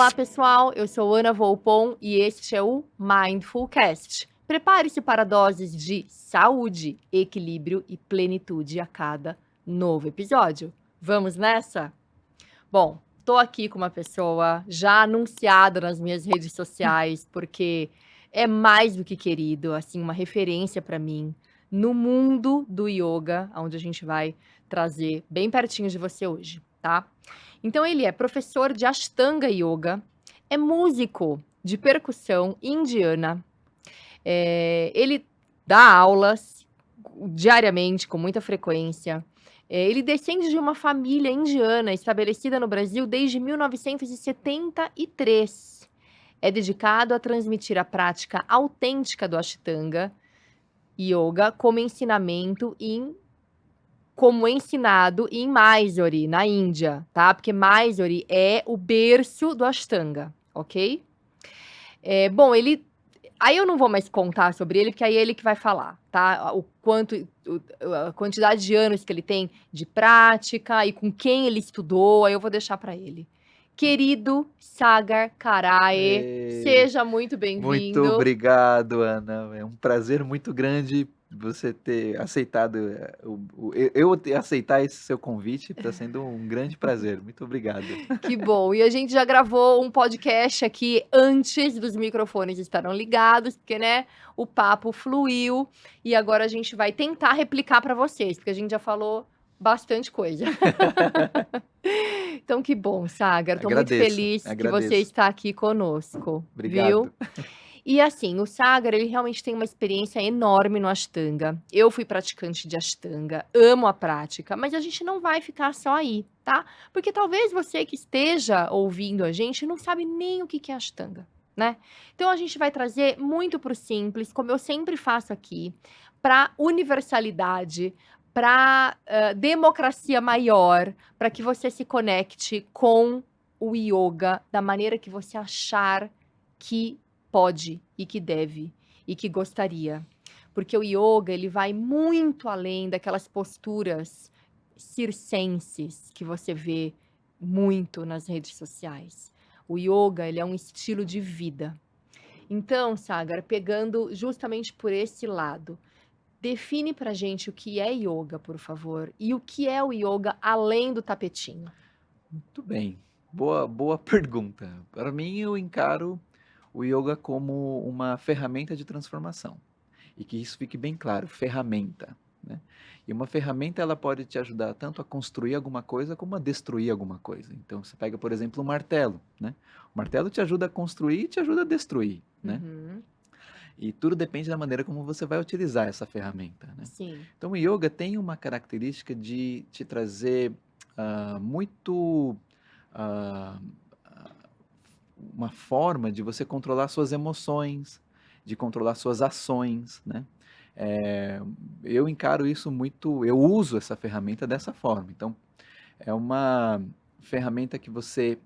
Olá, pessoal. Eu sou Ana Volpon e este é o Mindfulcast. Prepare-se para doses de saúde, equilíbrio e plenitude a cada novo episódio. Vamos nessa? Bom, tô aqui com uma pessoa já anunciada nas minhas redes sociais, porque é mais do que querido, assim, uma referência para mim no mundo do yoga, onde a gente vai trazer bem pertinho de você hoje, tá? Então ele é professor de Ashtanga Yoga, é músico de percussão indiana, ele dá aulas diariamente, com muita frequência. Ele descende de uma família indiana estabelecida no Brasil desde 1973. É dedicado a transmitir a prática autêntica do Ashtanga Yoga como ensinado em Mysore, na Índia, tá? Porque Mysore é o berço do Ashtanga, ok? Bom, aí eu não vou mais contar sobre ele, porque aí é ele que vai falar, tá? A quantidade de anos que ele tem de prática e com quem ele estudou, aí eu vou deixar para ele. Querido Sagar Karae, Ei, seja muito muito bem-vindo. obrigado, Ana. É um prazer muito grande você ter aceitado, eu ter aceitar esse seu convite. Está sendo um grande prazer. Muito obrigado. Que bom. E a gente já gravou um podcast aqui antes dos microfones estarem ligados, porque, né, o papo fluiu. E agora a gente vai tentar replicar para vocês, porque a gente já falou bastante coisa. Então, que bom, Sagar. Estou muito Agradeço, feliz que você agradeço. está aqui conosco, viu? Obrigado. E assim, o Sagar, ele realmente tem uma experiência enorme no Ashtanga. Eu fui praticante de Ashtanga, amo a prática, mas a gente não vai ficar só aí, tá? Porque talvez você que esteja ouvindo a gente não sabe nem o que é Ashtanga, né? Então a gente vai trazer muito para o simples, como eu sempre faço aqui, para universalidade, para democracia maior, para que você se conecte com o yoga da maneira que você achar que pode e que deve e que gostaria. Porque o yoga, ele vai muito além daquelas posturas circenses que você vê muito nas redes sociais. O yoga, ele é um estilo de vida. Então, Sagar, pegando justamente por esse lado, define pra gente o que é yoga, por favor, e o que é o yoga além do tapetinho. Muito bem. Boa pergunta. Para mim, eu encaro o yoga como uma ferramenta de transformação. E que isso fique bem claro, ferramenta, né? E uma ferramenta, ela pode te ajudar tanto a construir alguma coisa como a destruir alguma coisa. Então você pega, por exemplo, um martelo, né? O martelo te ajuda a construir e te ajuda a destruir, né? Uhum, E tudo depende da maneira como você vai utilizar essa ferramenta, né? sim. Então o yoga tem uma característica de te trazer muito ah, uma forma de você controlar suas emoções, de controlar suas ações, né? Eu encaro isso muito, eu uso essa ferramenta dessa forma. Então, é uma ferramenta que você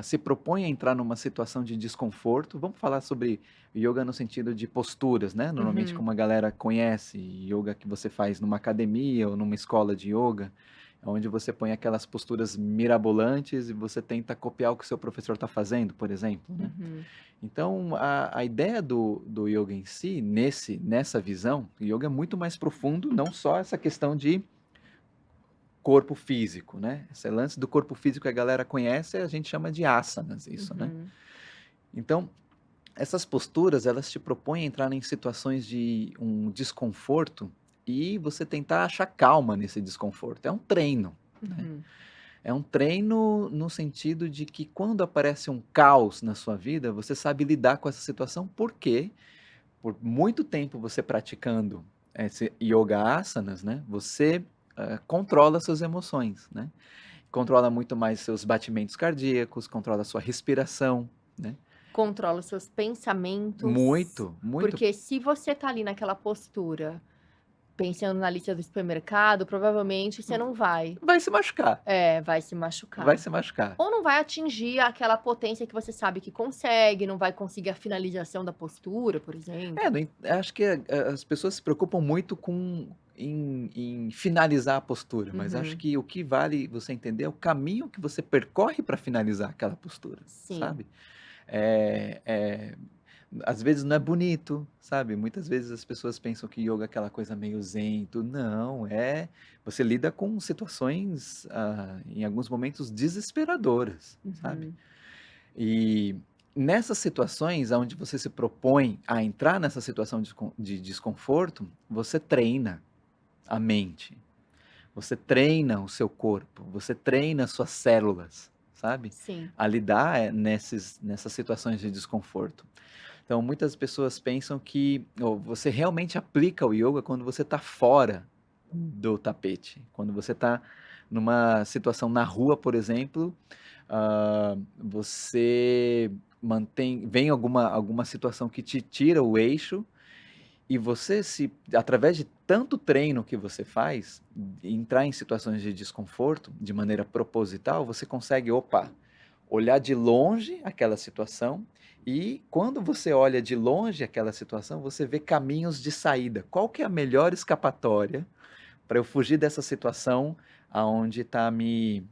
se propõe a entrar numa situação de desconforto. Vamos falar sobre yoga no sentido de posturas, né? Normalmente, Uhum. como a galera conhece, yoga que você faz numa academia ou numa escola de yoga, onde você põe aquelas posturas mirabolantes e você tenta copiar o que o seu professor está fazendo, por exemplo, né? Uhum. Então, a ideia do yoga em si, nessa visão, o yoga é muito mais profundo, não só essa questão de corpo físico, né? Esse lance do corpo físico que a galera conhece, a gente chama de asanas, isso, né? Uhum. Então, essas posturas, elas te propõem a entrar em situações de um desconforto e você tentar achar calma nesse desconforto. É um treino, né? Uhum. É um treino no sentido de que quando aparece um caos na sua vida, você sabe lidar com essa situação, porque por muito tempo você praticando esse yoga asanas, né? Você controla suas emoções, né? Controla muito mais seus batimentos cardíacos, controla sua respiração, né? Controla os seus pensamentos, Muito, muito. porque se você tá ali naquela postura pensando na lista do supermercado, provavelmente você não vai. Vai se machucar, Vai se vai machucar. se machucar. Ou não vai atingir aquela potência que você sabe que consegue, não vai conseguir a finalização da postura, por exemplo. Acho que as pessoas se preocupam muito em finalizar a postura, mas acho Uhum. que o que vale você entender é o caminho que você percorre para finalizar aquela postura, Sim. sabe? Eh eh, Às vezes não é bonito, sabe? Muitas vezes as pessoas pensam que yoga é aquela coisa meio zen, tudo. Não, você lida com situações, em alguns momentos desesperadoras, sabe? Uhum. E nessas situações aonde você se propõe a entrar nessa situação de desconforto, você treina a mente, você treina o seu corpo, você treina as suas células, sabe, Sim. a lidar, nessas situações de desconforto. Então muitas pessoas pensam que você realmente aplica o yoga quando você está fora do tapete, quando você está numa situação na rua, por exemplo, você vem alguma situação que te tira o eixo e você se através de tanto treino que você faz, entrar em situações de desconforto de maneira proposital, você consegue, opa, olhar de longe aquela situação e quando você olha de longe aquela situação, você vê caminhos de saída. Qual que é a melhor escapatória para eu fugir dessa situação aonde está me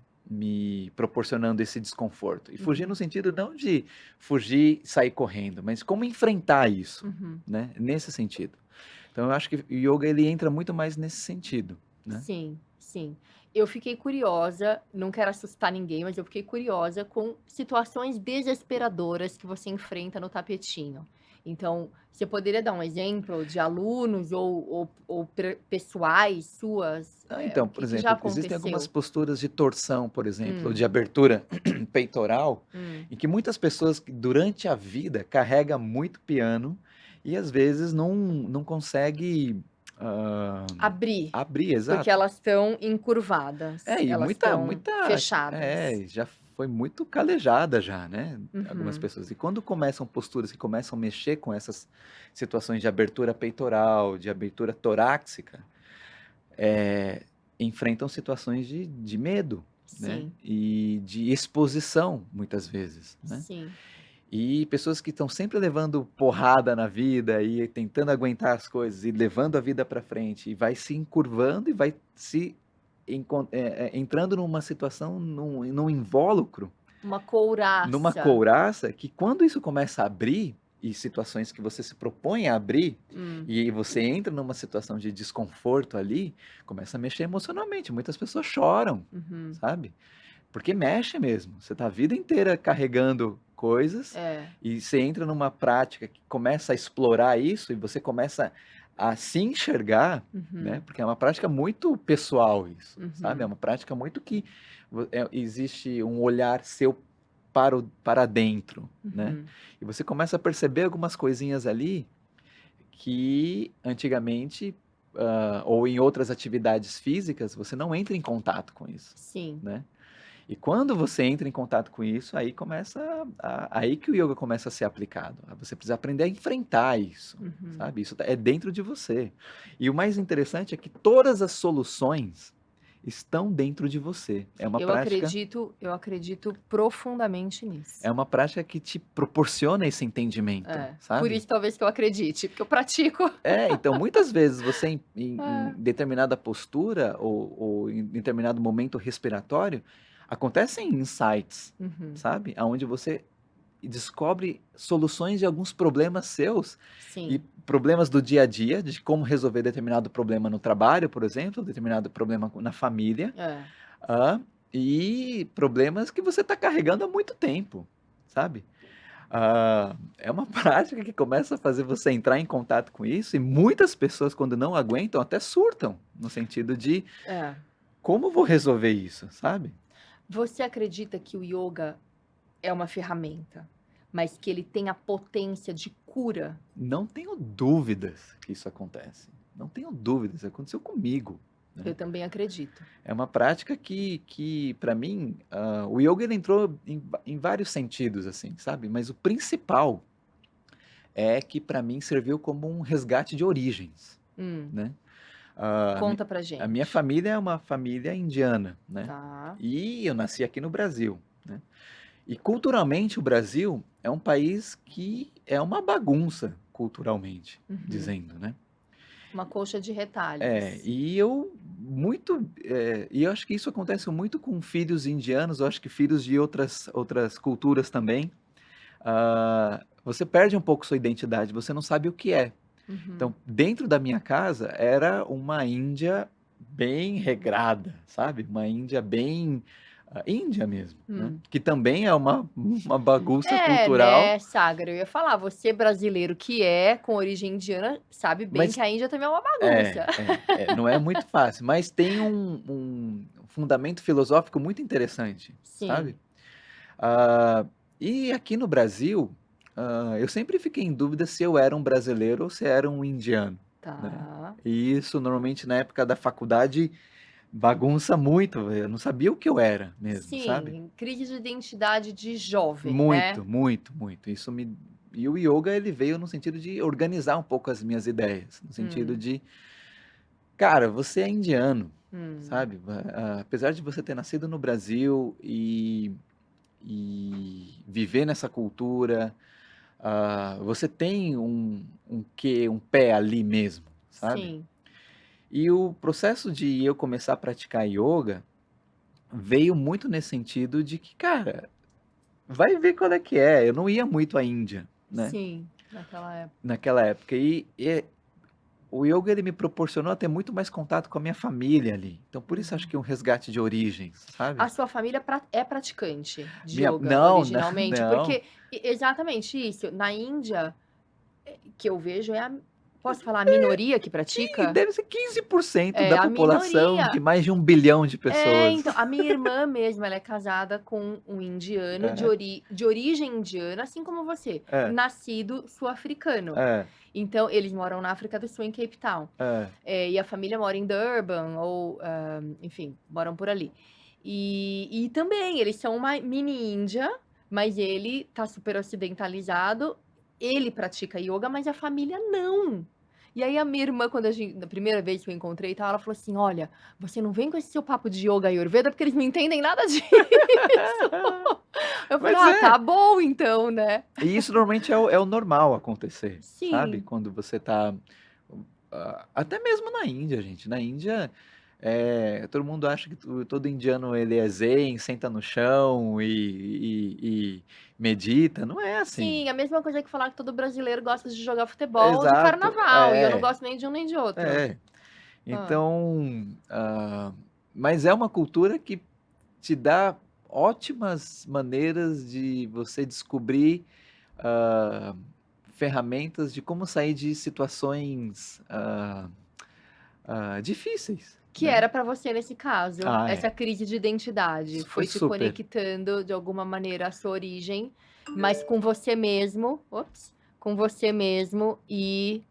proporcionando esse desconforto. E fugir Uhum. no sentido não de fugir e sair correndo, mas como enfrentar isso, Uhum. né, nesse sentido. Então eu acho que o yoga ele entra muito mais nesse sentido, né. Sim, sim. Eu fiquei curiosa, não quero assustar ninguém, mas eu fiquei curiosa com situações desesperadoras que você enfrenta no tapetinho. Então, você poderia dar um exemplo de alunos ou pessoais suas? O Então, por que que já exemplo, existem algumas aconteceu? posturas de torção, por exemplo, ou de Hum, abertura peitoral, hum. em que muitas pessoas que durante a vida carrega muito piano e às vezes não consegue, Abrir, abrir, porque exato. elas estão encurvadas, E elas estão fechadas. já foi muito calejada já, né, algumas Uhum, pessoas. E quando começam posturas que começam a mexer com essas situações de abertura peitoral, de abertura torácica, eh, enfrentam situações de medo, né, sim, e de exposição, muitas vezes, né. sim. E pessoas que estão sempre levando porrada na vida e tentando aguentar as coisas e levando a vida para frente e vai se encurvando e vai entrando numa situação, num invólucro, Uma numa couraça. couraça que quando isso começa a abrir, e situações que você se propõe a abrir, Hum, e você entra numa situação de desconforto ali, começa a mexer emocionalmente, muitas pessoas choram, uhum. sabe. Porque mexe mesmo, você está a vida inteira carregando coisas, É. e você entra numa prática que começa a explorar isso, e você começa a se enxergar, né, Uhum, porque é uma prática muito pessoal isso, sabe, é uhum, uma prática muito que existe um olhar seu para dentro, né, uhum. e você começa a perceber algumas coisinhas ali, que antigamente, ou em outras atividades físicas, você não entra em contato com isso, Sim. né. E quando você entra em contato com isso, aí começa aí que o yoga começa a ser aplicado. Você precisa aprender a enfrentar isso, Uhum. sabe, isso é dentro de você. E o mais interessante é que todas as soluções estão dentro de você. Eu acredito profundamente nisso. É uma prática que te proporciona esse entendimento, Por sabe. isso talvez que eu acredite, porque eu pratico. Então muitas vezes você em É. determinada postura ou em determinado momento respiratório, acontecem insights, Uhum. sabe, aonde você descobre soluções de alguns problemas seus e Sim. problemas do dia a dia, de como resolver determinado problema no trabalho, por exemplo, determinado problema na família, É. hã, e problemas que você está carregando há muito tempo, sabe. É uma prática que começa a fazer você entrar em contato com isso e muitas pessoas quando não aguentam até surtam, no sentido de: É. "Como vou resolver isso?", sabe. Você acredita que o yoga é uma ferramenta, mas que ele tem a potência de cura? Não tenho dúvidas que isso acontece, não tenho dúvidas, aconteceu comigo, Eu né. também acredito. É uma prática que para mim, o yoga ele entrou em vários sentidos, assim, sabe, mas o principal é que para mim serviu como um resgate de origens, Hum. né. Ah, Conta pra a minha gente. família é uma família indiana, né? Tá. E eu nasci aqui no Brasil, né? E culturalmente o Brasil é um país que é uma bagunça culturalmente, Uhum. dizendo, né? Uma colcha de É, retalhos. e eu acho que isso acontece muito com filhos indianos, eu acho que filhos de outras culturas também. Você perde um pouco sua identidade, você não sabe o que é. Uhum. Então, dentro da minha casa era uma Índia bem regrada, sabe? Uma Índia bem Índia mesmo, né? Hum. Que também é uma bagunça É, cultural, né, Sagra, eu ia falar, você brasileiro que é com origem indiana, sabe bem que mas a Índia também é uma bagunça. não é muito fácil, mas tem um fundamento filosófico muito interessante, sabe? Sim, Ah, e aqui no Brasil, eu sempre fiquei em dúvida se eu era um brasileiro ou se era um indiano, né? tá. E isso normalmente na época da faculdade bagunça muito, eu não sabia o que eu era mesmo, sabe? Sim, crise de identidade de jovem, né? Muito, muito, muito. E o yoga ele veio no sentido de organizar um pouco as minhas ideias, no sentido Hum, de, cara, você é indiano, hum, sabe? Apesar de você ter nascido no Brasil e viver nessa cultura, você tem um pé ali mesmo, sabe? sim. E o processo de eu começar a praticar yoga veio muito nesse sentido de que, cara, vai ver qual é que é. Eu não ia muito à Índia, né? Sim, naquela época. Naquela época. E o yoga ele me proporcionou a ter muito mais contato com a minha família ali. Então, por isso acho Uhum. que é um resgate de origens, sabe? A sua família é praticante de Minha, yoga não, não, originalmente? não. Porque exatamente isso, na Índia, que eu vejo é a, posso falar, a minoria que E pratica? deve ser 15% É da a população minoria. de mais de 1 bilhão de É, pessoas. então, a minha irmã mesmo, ela é casada com um indiano É, de origem indiana, assim como você, é, nascido sul-africano. é, Então, eles moram na África do Sul, em Cape Town. é. E a família mora em Durban, ou, enfim, moram por ali. E também, eles são uma mini Índia, mas ele tá super ocidentalizado. Ele pratica yoga, mas a família não. E aí a minha irmã, quando na primeira vez que eu encontrei e tal, ela falou assim: olha, você não vem com esse seu papo de yoga e Ayurveda, porque eles não entendem nada disso. Eu falei, Mas ah, é. tá bom então, né? E isso normalmente é o normal acontecer, sabe? Sim, Quando você tá. Até mesmo na Índia, gente. Na Índia, todo mundo acha que todo indiano ele é zen, senta no chão e medita. Não é assim. sim, a mesma coisa que falar que todo brasileiro gosta de jogar futebol de Exato. carnaval, e eu não gosto nem de um nem de outro. É. Ah, Então, mas é uma cultura que te dá ótimas maneiras de você descobrir ah, ferramentas de como sair de situações difíceis, que né? era pra você nesse caso, Ah, essa crise de identidade, foi foi te super. conectando de alguma maneira à sua origem, mas com você mesmo, ops, com você mesmo e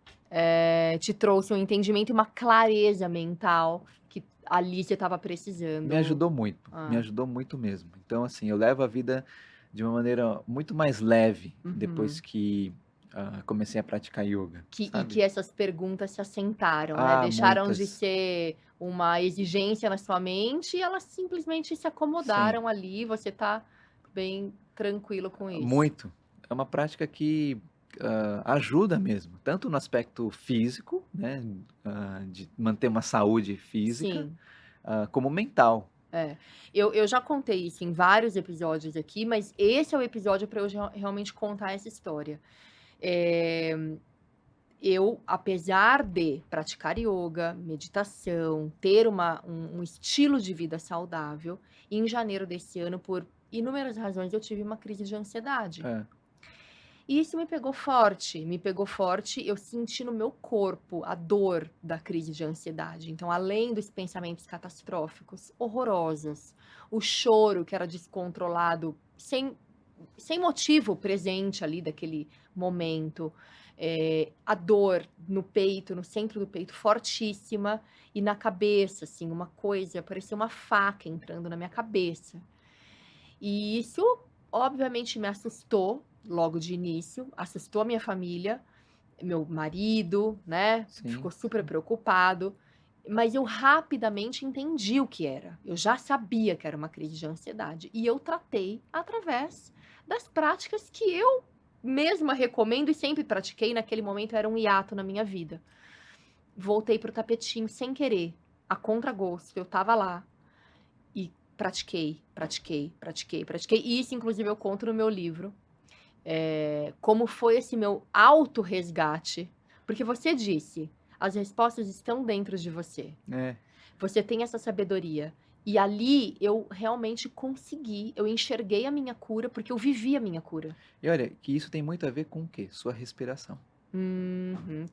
te trouxe um entendimento e uma clareza mental que ali você estava precisando. Me Ah, ajudou muito mesmo. Então, assim, eu levo a vida de uma maneira muito mais leve depois uhum. que comecei a praticar yoga, E sabe? que essas perguntas se assentaram, né? Ah, Deixaram de muitas. ser uma exigência na sua mente e elas simplesmente se Sim, acomodaram ali, você tá bem tranquilo com isso. muito. É uma prática que ajuda mesmo, tanto no aspecto físico, né, de manter uma saúde física, Sim, como mental. é. Eu já contei isso em vários episódios aqui, mas esse é o episódio para eu realmente contar essa história. Eh, eu, apesar de praticar yoga, meditação, ter um estilo de vida saudável, em janeiro desse ano, por inúmeras razões, eu tive uma crise de ansiedade. É, E isso me pegou forte, eu senti no meu corpo a dor da crise de ansiedade. Então, além dos pensamentos catastróficos, horrorosos, o choro que era descontrolado, sem motivo presente ali daquele momento, a dor no peito, no centro do peito, fortíssima, e na cabeça, assim, uma coisa, parecia uma faca entrando na minha cabeça. E isso, obviamente, me assustou logo de início, assustou a minha família, meu marido, né, ficou sim, super sim. preocupado. Mas eu rapidamente entendi o que era. Eu já sabia que era uma crise de ansiedade e eu tratei através das práticas que eu mesma recomendo e sempre pratiquei. Naquele momento era um hiato na minha vida. Voltei pro tapetinho sem querer, a contragosto. Eu estava lá e pratiquei, pratiquei, pratiquei, pratiquei. E isso, inclusive, eu conto no meu livro. Como foi esse meu auto-resgate. Porque você disse, as respostas estão dentro de você. É. Você tem essa sabedoria. E ali eu realmente consegui, eu enxerguei a minha cura, porque eu vivi a minha cura. E olha, que isso tem muito a ver com o quê? Sua respiração,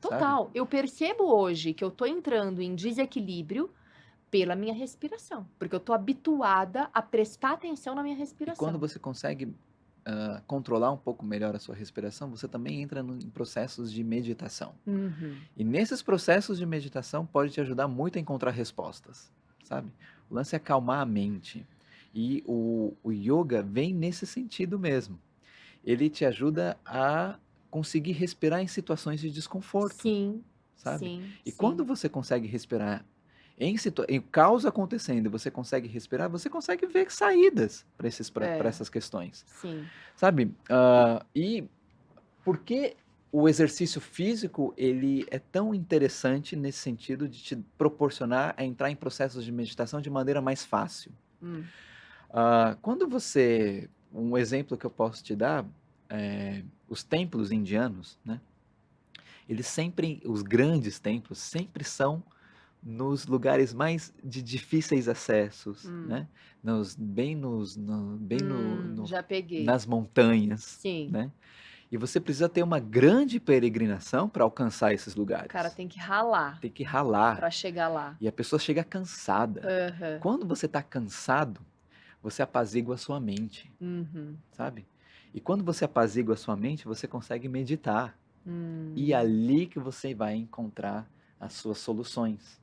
sabe? Total. Eu percebo hoje que eu tô entrando em desequilíbrio pela minha respiração, porque eu tô habituada a prestar atenção na minha E quando respiração. você consegue controlar um pouco melhor a sua respiração, você também entra em processos de meditação. Uhum. E nesses processos de meditação pode te ajudar muito a encontrar respostas, sabe? O lance é acalmar a mente. E o yoga vem nesse sentido mesmo. Ele te ajuda a conseguir respirar em situações de desconforto, Sim, sabe? sim, E quando sim. você consegue respirar em caos acontecendo, e você consegue respirar, você consegue ver saídas para É, essas questões, sim. sabe? E por que o exercício físico ele é tão interessante nesse sentido de te proporcionar a entrar em processos de meditação de maneira mais fácil? Hum. Quando você um exemplo que eu posso te dar, os templos indianos, né, eles sempre os grandes templos sempre são nos lugares mais de difíceis acessos, Hum. né, bem Já peguei. nas montanhas, Sim. né, e você precisa ter uma grande peregrinação para alcançar esses O cara lugares. tem que ralar Tem que ralar, pra chegar lá. e a pessoa chega cansada. Aham. Quando você está cansado, você apazigua a sua mente, Uhum. sabe? E quando você apazigua a sua mente, você consegue meditar. E é Hum. ali que você vai encontrar as suas soluções,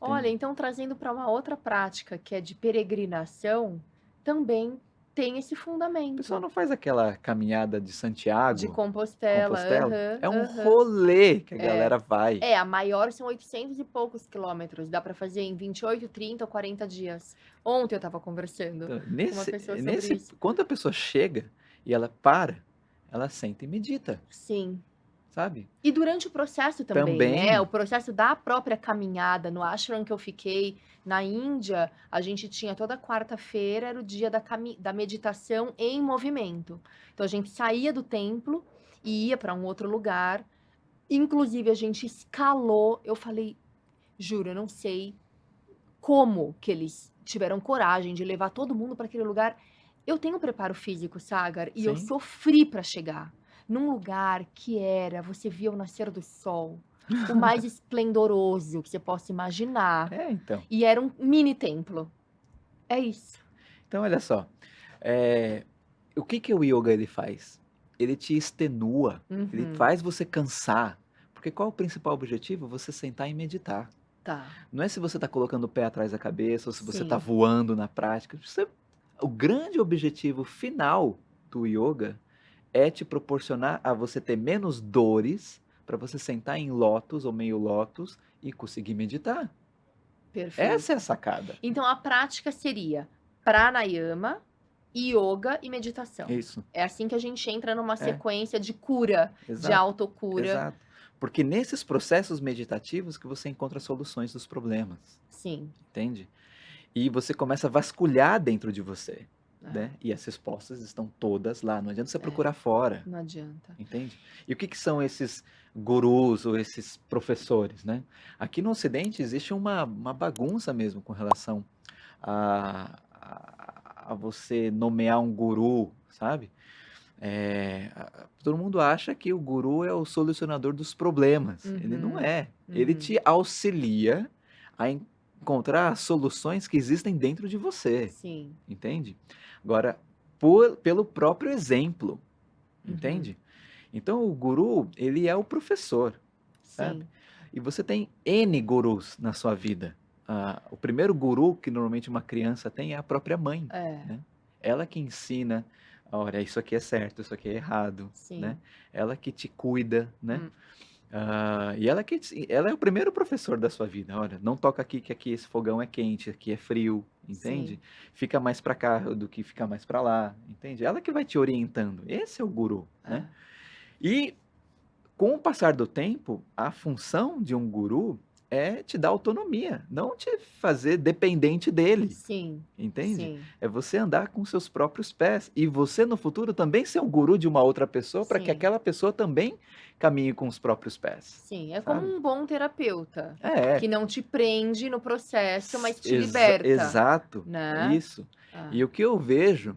Olha, entende? então trazendo para uma outra prática, que é de peregrinação, também tem esse O pessoal fundamento não faz aquela caminhada de de Santiago, Compostela. Compostela? Aham, É um aham. rolê que a É. galera vai. A maior são 800 e poucos quilômetros, dá para fazer em 28, 30 ou 40 dias. Ontem eu estava conversando Então, com uma pessoa sobre isso. quando a pessoa chega e ela para, ela senta e medita, Sim. sabe? E durante o processo também, né, o Também, processo da própria caminhada, no ashram que eu fiquei na Índia, a gente tinha toda quarta-feira, era o dia da meditação em movimento. Então a gente saía do templo e ia para um outro lugar, inclusive a gente escalou, eu falei: "Juro, eu não sei como que eles tiveram coragem de levar todo mundo para aquele lugar". Eu tenho preparo físico, Sagar, e eu sim. sofri para chegar num lugar que você via o nascer do sol, o mais esplendoroso que você possa imaginar, É, então. e era um mini templo. É isso. Então, olha só, o que que o yoga ele faz? Ele te extenua, ele Uhum. faz você cansar, porque qual é o principal objetivo? Você sentar e meditar. Tá. Não é se você está colocando o pé atrás da cabeça ou se você está Sim. voando na prática. O grande objetivo final do yoga é te proporcionar a você ter menos dores para você sentar em lótus ou meio lótus e conseguir meditar. Essa é a Perfeito. sacada. Então a prática seria pranayama, yoga e meditação. Isso. É assim que a gente entra numa É, sequência de cura, de exato. autocura. Exato. Porque nesses processos meditativos que você encontra soluções dos problemas, Sim. entende? E você começa a vasculhar dentro de você, É, né? E as respostas estão todas lá. Não adianta você é, procurar fora, não adianta. entende? E o que que são esses gurus ou esses professores, né? Aqui no Ocidente existe uma bagunça mesmo com relação a você nomear um guru, sabe? Todo mundo acha que o guru é o solucionador dos problemas. Ele não Uhum, é. Ele uhum. te auxilia a encontrar as soluções que existem dentro de você, Sim. entende? Agora, pelo próprio exemplo, Uhum. entende? Então, o guru, ele é o professor, sabe? Sim. E você tem N gurus na sua vida. O primeiro guru que normalmente uma criança tem é a própria mãe, É, né? Ela que ensina, olha, isso aqui é certo, isso aqui é errado, né? sim. Ela que te cuida, né? Hum. E ela é o primeiro professor da sua vida. Olha, não toca aqui, que aqui esse fogão é quente, aqui é frio, entende? Sim, Fica mais para cá do que fica mais para lá, entende? Ela que vai te orientando. Esse é o guru, né? é. E com o passar do tempo, a função de um guru é te dar autonomia, não te fazer dependente dele, Sim, entende? sim, É você andar com seus próprios pés e você no futuro também ser um guru de uma outra pessoa para que sim, aquela pessoa também caminhe com os próprios pés, sim. É como sabe? um bom terapeuta, É, que não te prende no processo, mas te liberta, exato, né? isso. Ah, E o que eu vejo,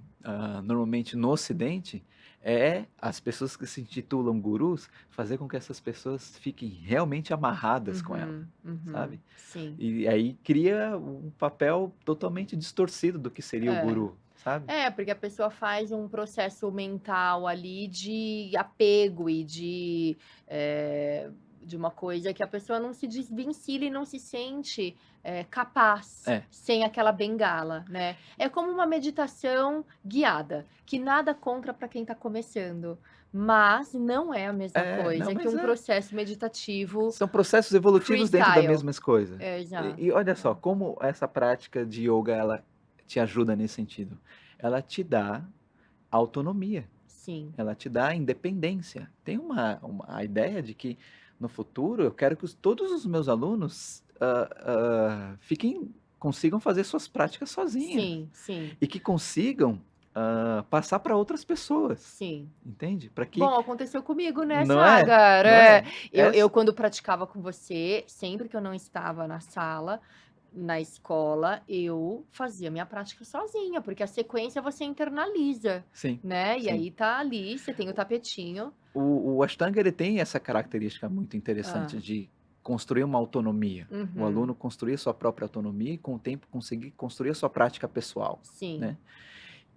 normalmente no Ocidente, é as pessoas que se intitulam gurus fazer com que essas pessoas fiquem realmente amarradas com ela, uhum, uhum, sabe? sim. E aí cria um papel totalmente distorcido do que seria o É. guru, sabe? É, porque a pessoa faz um processo mental ali de apego e de uma coisa que a pessoa não se desvencilha e não se sente, capaz É, sem aquela bengala, né. É como uma meditação guiada, que nada contra para quem está começando, mas não é a mesma não, coisa que mas um processo meditativo são processos evolutivos dentro da freestyle. mesma coisa. É, E exato. olha só, como essa prática de yoga ela te ajuda nesse sentido. Ela te dá autonomia, Sim, ela te dá independência. Tem a ideia de que no futuro eu quero que todos os meus alunos consigam fazer suas práticas sozinhos sim, sim, e que consigam passar para outras pessoas, sim. entende? Para que Bom, aconteceu comigo, né, não é, Chagar? não é? Eu quando praticava com você, sempre que eu não estava na sala, na escola, eu fazia minha prática sozinha, porque a sequência você internaliza, Sim, né, e sim. aí tá ali, você tem o tapetinho. O Ashtanga ele tem essa característica muito Hã. interessante de construir uma autonomia. O Uhum. aluno construir sua própria autonomia e, com o tempo, conseguir construir a sua prática pessoal, Sim. né?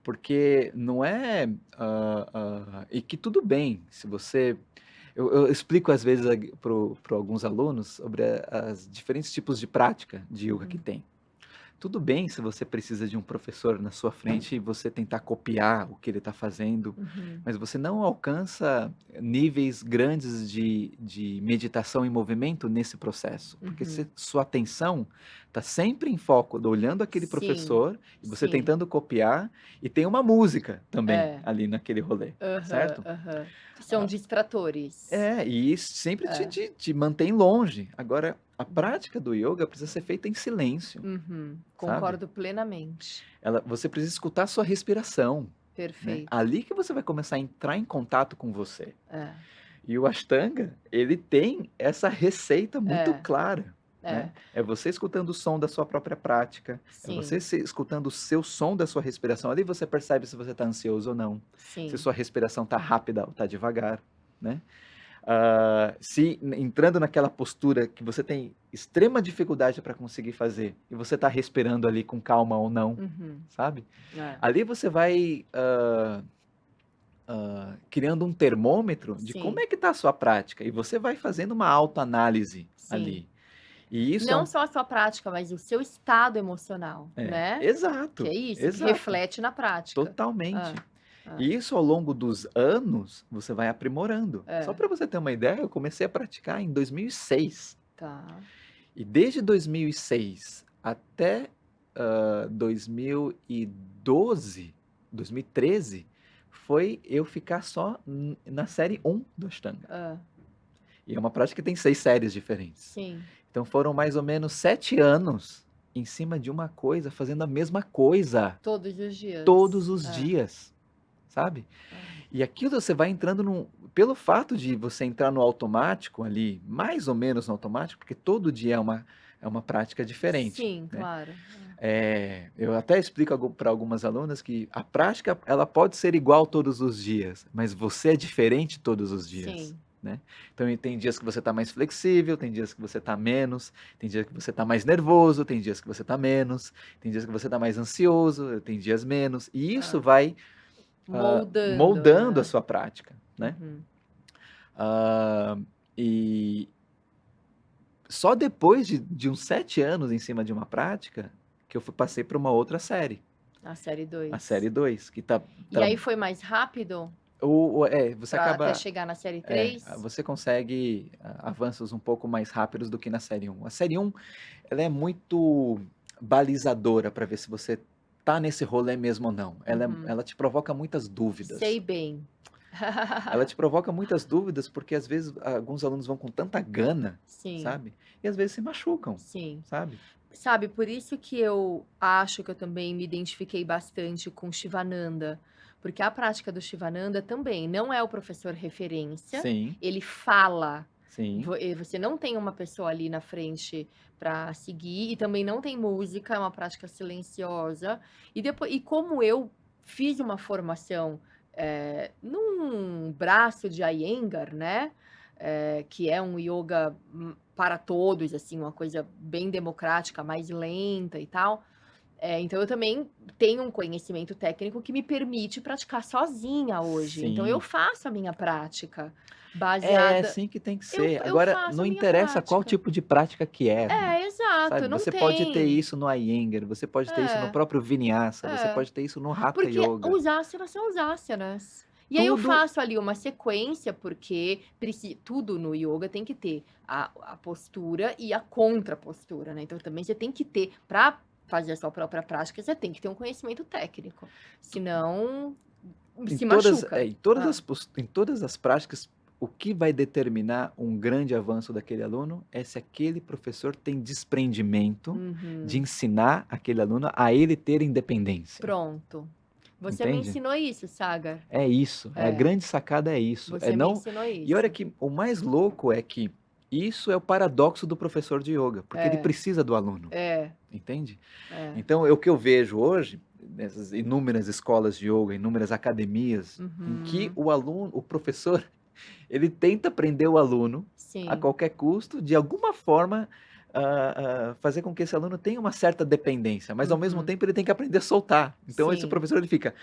Porque não é. E que tudo bem, se você. Eu explico às vezes para alguns alunos sobre as diferentes tipos de prática de yoga que Uhum. tem. Tudo bem se você precisa de um professor na sua frente e você tentar copiar o que ele está fazendo, Uhum. mas você não alcança níveis grandes de meditação em movimento nesse processo, porque Uhum. sua atenção está sempre em foco, olhando aquele Sim. professor e você Sim. tentando copiar, e tem uma música também É. ali naquele rolê, Aham, certo? aham. São distratores. E isso sempre te, É. te, te mantém longe. Agora, a Uhum. prática do yoga precisa ser feita em silêncio, Uhum. sabe? Concordo plenamente. Você precisa escutar a sua respiração, né? Perfeito. Ali que você vai começar a entrar em contato com você. É. E o Ashtanga, ele tem essa receita muito É. clara, né? É. É você escutando o som da sua própria prática, é você Sim, escutando o seu som da sua respiração. Ali você percebe se você está ansioso ou não, se sim. sua respiração está rápida ou está devagar, né? Se entrando naquela postura que você tem extrema dificuldade para conseguir fazer e você está respirando ali com calma ou não, Uhum. sabe? É. Ali você vai criando um termômetro de como Sim, é que está a sua prática e você vai fazendo uma autoanálise sim. ali. E isso é Não só a sua prática, mas o seu estado emocional, né. Que é exato, isso, que exato, reflete na prática. totalmente. Hã, hã. E isso ao longo dos anos você vai aprimorando. Só É, para você ter uma ideia, eu comecei a praticar em 2006. tá. E desde 2006 até 2012, 2013, foi eu ficar só na série 1 do Ashtanga. Hã. E é uma prática que tem 6 séries diferentes. Sim. Então foram mais ou menos 7 anos em cima de uma coisa, fazendo a mesma coisa Todos os dias. todos os É, dias, sabe? é. E aquilo você vai entrando pelo fato de você entrar no automático ali, mais ou menos no automático, porque todo dia é uma prática diferente, Sim, né? claro. Eu até explico para algumas alunas que a prática ela pode ser igual todos os dias, mas você é diferente todos os dias, Sim. né? Então tem dias que você está mais flexível, tem dias que você está menos, tem dias que você está mais nervoso, tem dias que você está menos, tem dias que você está mais ansioso, tem dias menos, e isso Hã. vai Moldando, moldando a né. sua prática, né? Uhum. Ah, e só depois de uns 7 anos em cima de uma prática, que eu passei para uma outra série, A série a 2. série 2 que tá E aí foi mais rápido? Você Para até acaba, chegar na série 3? você consegue avanços um pouco mais rápidos do que na série um. A série um, ela é muito balizadora para ver se você tá nesse rolê mesmo ou não. Uhum. Ela te provoca muitas Sei dúvidas. bem. Ela te provoca muitas dúvidas porque às vezes alguns alunos vão com tanta gana, Sim, sabe? E às vezes se machucam, sim. sabe? Sabe, por isso que eu acho que eu também me identifiquei bastante com Shivananda, porque a prática do Shivananda também não é o professor referência, Sim, ele fala, sim. você não tem uma pessoa ali na frente para seguir, e também não tem música, é uma prática silenciosa. E depois, e como eu fiz uma formação num braço de Iyengar, né? Que é um yoga para todos, assim, uma coisa bem democrática, mais lenta e tal. Então eu também tenho um conhecimento técnico que me permite praticar sozinha hoje. Então eu Sim. faço a minha prática É baseada. assim que tem que Eu, ser. eu Agora, faço não a minha interessa qual prática. tipo de prática que é, Exato, sabe? não Você pode ter tem. isso no Iyengar, você pode ter isso no É, próprio Vinyasa, você é. pode ter isso no Hatha Porque Yoga. os asanas são os asanas. E aí eu Tudo, faço ali uma sequência, porque tudo no yoga tem que ter a postura e a contrapostura, né? Então também você tem que ter, para fazer a sua própria prática, você tem que ter um conhecimento técnico. Senão em se todas, machuca. Ah, em todas as práticas, o que vai determinar um grande avanço daquele aluno é se aquele professor tem desprendimento de uhum. ensinar aquele aluno a ele ter independência. Pronto. Você me Entende? ensinou isso, Sagar. É isso, a É, grande sacada é isso. É você me não. ensinou E olha isso. que o mais louco é que isso é o paradoxo do professor de yoga, porque ele É, precisa do aluno, é, entende? é. Então, é o que eu vejo hoje, nessas inúmeras escolas de yoga, inúmeras academias, em que Uhum. o aluno, o professor, ele tenta prender o aluno a Sim, qualquer custo, de alguma forma, fazer com que esse aluno tenha uma certa dependência, mas ao mesmo uhum. tempo ele tem que aprender a soltar. Então, esse Sim. professor ele fica,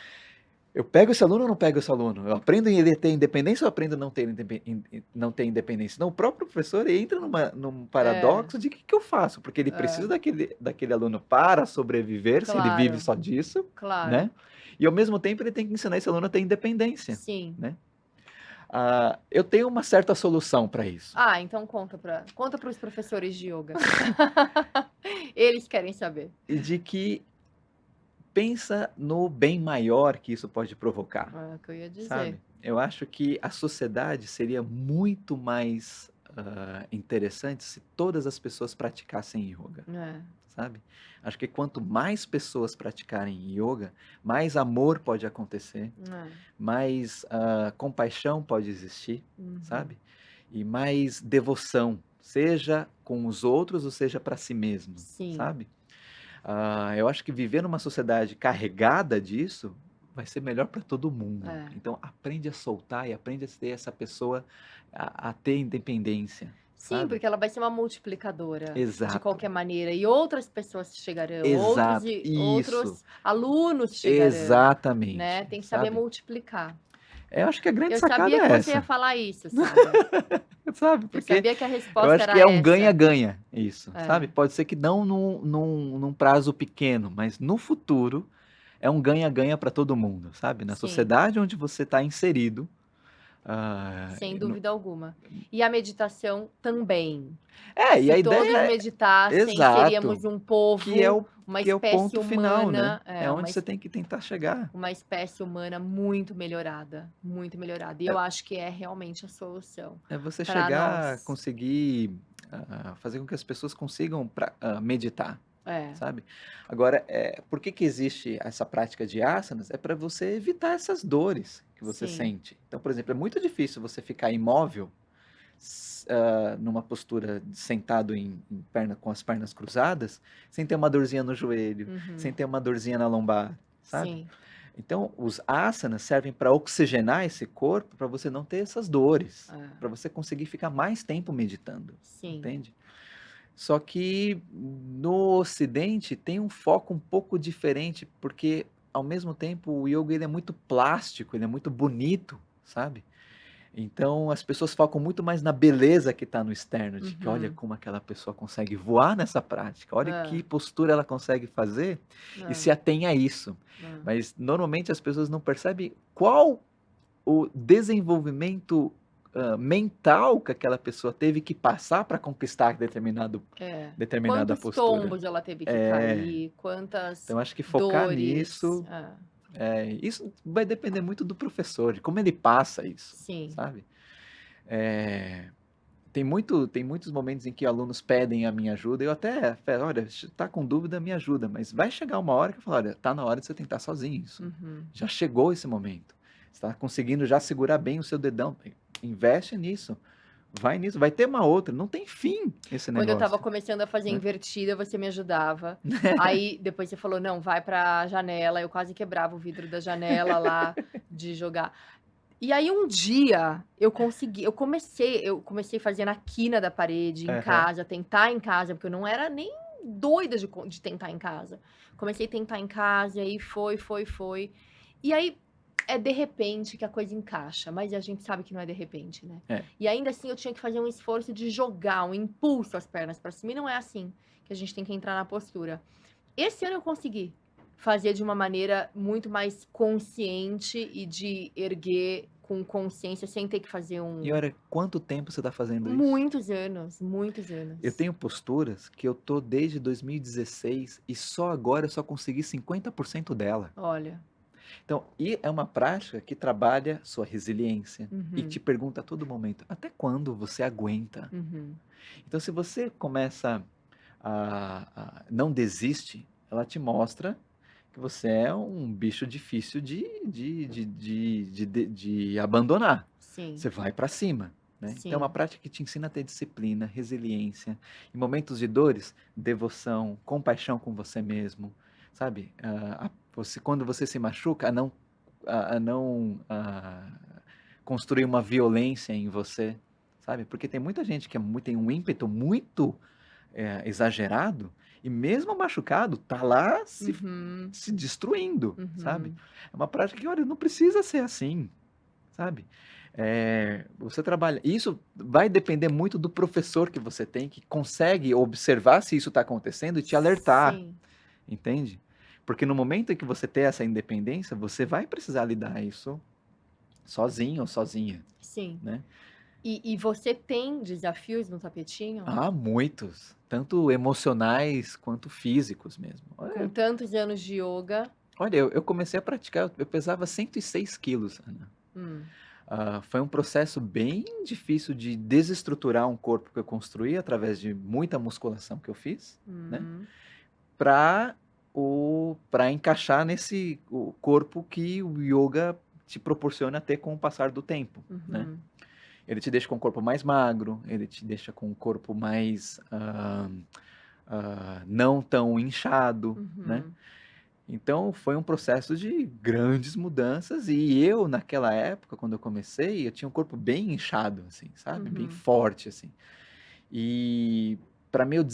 eu pego esse aluno ou não pego esse aluno? Eu aprendo em ele ter independência ou aprendo a não ter independência? Não, o próprio professor entra num É, paradoxo de que eu faço? Porque ele precisa é. daquele aluno para sobreviver, se ele vive Claro, só disso, claro. né? E ao mesmo tempo ele tem que ensinar esse aluno a ter independência, Sim. né? Eu tenho uma certa solução para isso. Então conta para os professores de yoga. Eles querem saber. E de que pensa no bem maior que isso pode provocar. É o que eu ia dizer. Sabe? Eu acho que a sociedade seria muito mais interessante se todas as pessoas praticassem yoga, É, sabe? Acho que quanto mais pessoas praticarem yoga, mais amor pode acontecer, é. mais compaixão pode existir, Uhum. sabe? E mais devoção, seja com os outros ou seja para si mesmo, Sim, sabe? Eu acho que viver numa sociedade carregada disso vai ser melhor para todo mundo. é. Então, aprende a soltar e aprende a ser essa pessoa a ter independência, Sim, sabe? porque ela vai ser uma multiplicadora de Exato, qualquer maneira. E outras pessoas chegarão, exato, isso, outros alunos chegarão, né? exatamente, Tem que saber sabe? multiplicar. Eu acho que a grande Eu sacada sabia é que você ia essa, falar isso, Saga. sabe? Eu Porque sabia que a eu resposta acho que era é um essa. ganha-ganha isso, sabe? É, Pode ser que não num prazo pequeno, mas no futuro é um ganha-ganha para todo mundo, sabe? Na sim. sociedade onde você está inserido. Ah, Sem no- dúvida alguma. E a meditação também. e Se a todos ideia é meditassem, exato, seríamos um povo, uma que é o espécie ponto final, né? humana, É onde você tem que tentar chegar. uma espécie humana muito melhorada, muito melhorada. E É, eu acho que é realmente a solução é você para chegar, nós. conseguir fazer com que as pessoas consigam meditar, É, sabe? Agora, por que que existe essa prática de asanas? É para você evitar essas dores que você sim, sente. Então, por exemplo, é muito difícil você ficar imóvel numa postura sentado com as pernas cruzadas, sem ter uma dorzinha no joelho, sem uhum, ter uma dorzinha na lombar, sabe? sim, Então, os asanas servem para oxigenar esse corpo, para você não ter essas dores, é, para você conseguir ficar mais tempo meditando, sim, entende? Só que no Ocidente tem um foco um pouco diferente, porque ao mesmo tempo o yoga ele é muito plástico, ele é muito bonito, sabe? Então as pessoas focam muito mais na beleza que está no externo, de que olha uhum, como aquela pessoa consegue voar nessa prática, olha é, que postura ela consegue fazer e é, se atém a isso. é, Mas normalmente as pessoas não percebem qual o desenvolvimento mental que aquela pessoa teve que passar para conquistar É. determinada Quantos postura. tombos ela teve que É, cair, quantas então acho que focar dores. nisso, isso vai depender muito do professor, de como ele passa isso, Sim. sabe? É, tem muitos momentos em que alunos pedem a minha ajuda, eu até falo, olha, se tá com dúvida, me ajuda, mas vai chegar uma hora que eu falo, olha, tá na hora de você tentar sozinho isso. Uhum. Já chegou esse momento. Você está conseguindo já segurar bem o seu dedão. Investe nisso. Vai nisso. Vai ter uma outra. Não tem fim esse Quando eu estava negócio, começando a fazer né? invertida, você me ajudava. Aí depois você falou: "Não, vai pra janela", eu quase quebrava o vidro da janela lá de jogar. E aí um dia eu comecei a fazer na quina da parede, em Aham. casa, tentar em casa, porque eu não era nem doida de tentar em casa. Comecei a tentar em casa, e aí foi. E aí é de repente que a coisa encaixa, mas a gente sabe que não é de repente, né. É. E ainda assim eu tinha que fazer um esforço de jogar, um impulso as pernas pra cima, e não é assim que a gente tem que entrar na postura. Esse ano eu consegui fazer de uma maneira muito mais consciente e de erguer com consciência, sem ter que fazer E olha, quanto tempo você está fazendo isso? muitos anos, muitos Eu anos. tenho posturas que eu tô desde 2016 e só agora eu só consegui 50% dela. Olha. Então, e é uma prática que trabalha sua resiliência e te Uhum, pergunta a todo momento, até quando você aguenta? uhum. Então, se você começa não desiste, ela te mostra que você é um bicho difícil de abandonar. Sim, Você vai para cima, né. Então é uma sim. prática que te ensina a ter disciplina, resiliência, em momentos de dores, devoção, compaixão com você mesmo, sabe. Quando você se machuca, a não construir uma violência em você, sabe. Porque tem muita gente que tem um ímpeto muito exagerado, e mesmo machucado, tá lá Uhum, se destruindo, sabe. uhum. É uma prática que, olha, não precisa ser assim, sabe. Você trabalha isso vai depender muito do professor que você tem, que consegue observar se isso está acontecendo e te alertar, Sim, entende. Porque no momento em que você ter essa independência, você vai precisar lidar isso sozinho ou sozinha, sim. né. E você tem desafios no tapetinho? Há muitos, tanto emocionais quanto físicos mesmo. Com tantos anos de yoga. Olha, eu comecei a praticar, eu pesava 106 quilos, Ana. Hum, Foi um processo bem difícil de desestruturar um corpo que eu construí através de muita musculação que eu fiz, né, uhum, para para encaixar nesse o corpo que o yoga te proporciona ter com o passar do tempo, né. uhum, Ele te deixa com o corpo mais magro, ele te deixa com o corpo mais, não tão inchado, né. uhum, Então foi um processo de grandes mudanças e eu naquela época, quando eu comecei, eu tinha um corpo bem inchado, assim, sabe, bem uhum. forte, assim. E para mim eu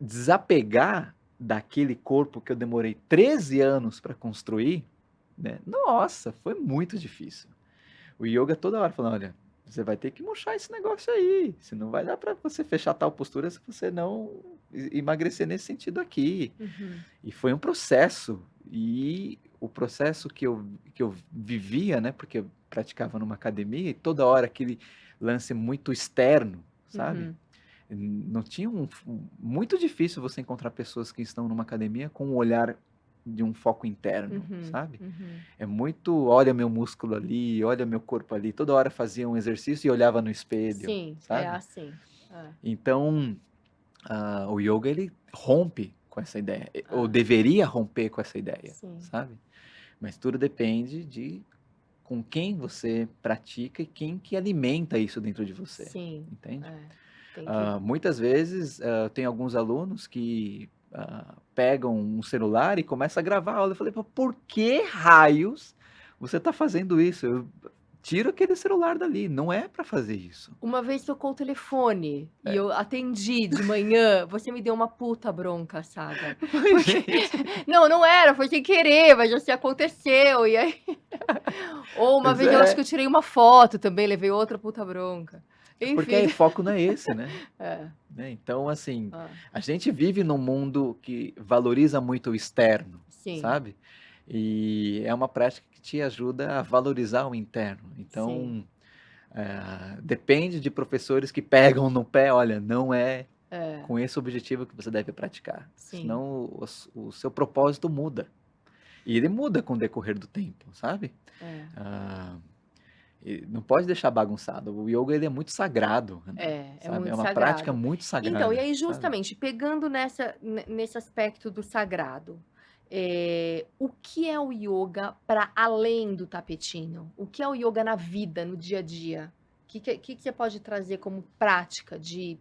desapegar daquele corpo que eu demorei 13 anos para construir, né, nossa, foi muito difícil. O yoga toda hora falando: "Olha, você vai ter que murchar esse negócio aí, se não vai dar para você fechar tal postura se você não emagrecer nesse sentido aqui". Uhum, E foi um processo, e o processo que eu vivia, né, porque eu praticava numa academia e toda hora aquele lance muito externo, sabe. uhum, Não tinha muito difícil você encontrar pessoas que estão numa academia com um olhar de um foco interno, uhum, sabe. uhum. É muito: "Olha meu músculo ali, olha meu corpo ali", toda hora fazia um exercício e olhava no espelho, Sim, é sabe. assim. É, Então, o yoga ele rompe com essa ideia, ou é, deveria romper com essa ideia, sim, sabe. Mas tudo depende de com quem você pratica e quem que alimenta isso dentro de você, sim, entende. é. Tem que Muitas vezes, tem alguns alunos que, pegam um celular e começa a gravar a aula, eu falei: Por que raios você está fazendo isso? Tira aquele celular dali, não é para fazer isso". uma vez tocou o telefone e É. eu atendi de manhã, você me deu uma puta bronca, Saga. Mas Porque gente, não, não era, foi sem querer, mas assim, aconteceu, e aí ou uma mas vez eu acho que eu tirei uma foto também, levei outra puta bronca. porque Enfim. aí o foco não é esse, né. É, Né, então assim, hã, a gente vive num mundo que valoriza muito o externo, sim. sabe. E é uma prática que te ajuda a valorizar o interno. Sim. Então, depende de professores que pegam no pé, olha, não é É, com esse objetivo que você deve praticar, sim. senão o seu propósito muda. E ele muda com o decorrer do tempo, sabe? É. Ah, e não pode deixar bagunçado. O yoga ele é muito sagrado, Ana, É sabe? É muito uma prática sagrado. muito Então, e sagrada, aí sabe? justamente pegando nesse aspecto do sagrado, o que é o yoga para além do tapetinho? O que é o yoga na vida, no dia a dia? Que você pode trazer como prática de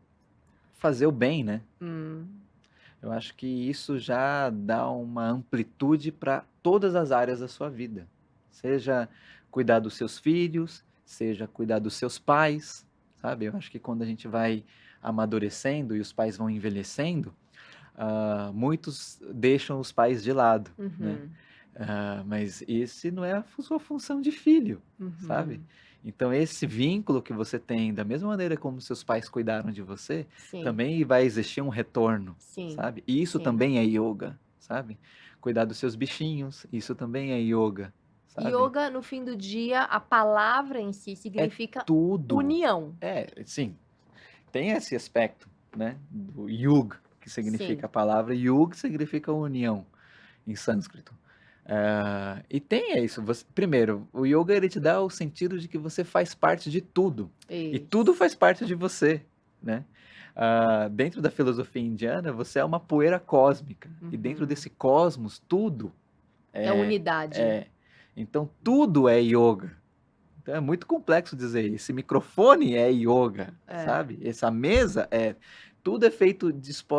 Fazer o bem, né? hum, Eu acho que isso já dá uma amplitude para todas as áreas da sua vida. Seja cuidar dos seus filhos, seja cuidar dos seus pais, sabe? Eu acho que quando a gente vai amadurecendo e os pais vão envelhecendo, muitos deixam os pais de lado, né? uhum, Mas esse não é a sua função de filho, sabe? uhum, Então esse vínculo que você tem, da mesma maneira como seus pais cuidaram de você, sim, também vai existir um retorno, sim, sabe? E isso sim. também é yoga, sabe? Cuidar dos seus bichinhos, isso também é yoga, sabe? Yoga, no fim do dia, a palavra em si É significa tudo. união. Sim, tem esse aspecto, né? Do yug, que Sim. significa a palavra yug, significa união em sânscrito. E tem isso. Primeiro, o yoga ele te dá o sentido de que você faz parte de tudo. E tudo Isso. faz parte de você, né? Dentro da filosofia indiana, você é uma poeira cósmica. E dentro Uhum. desse cosmos, tudo É é, unidade. é. Então, tudo é yoga. Então, é muito complexo dizer. Esse microfone é yoga, É. sabe? Essa mesa é. Tudo é feito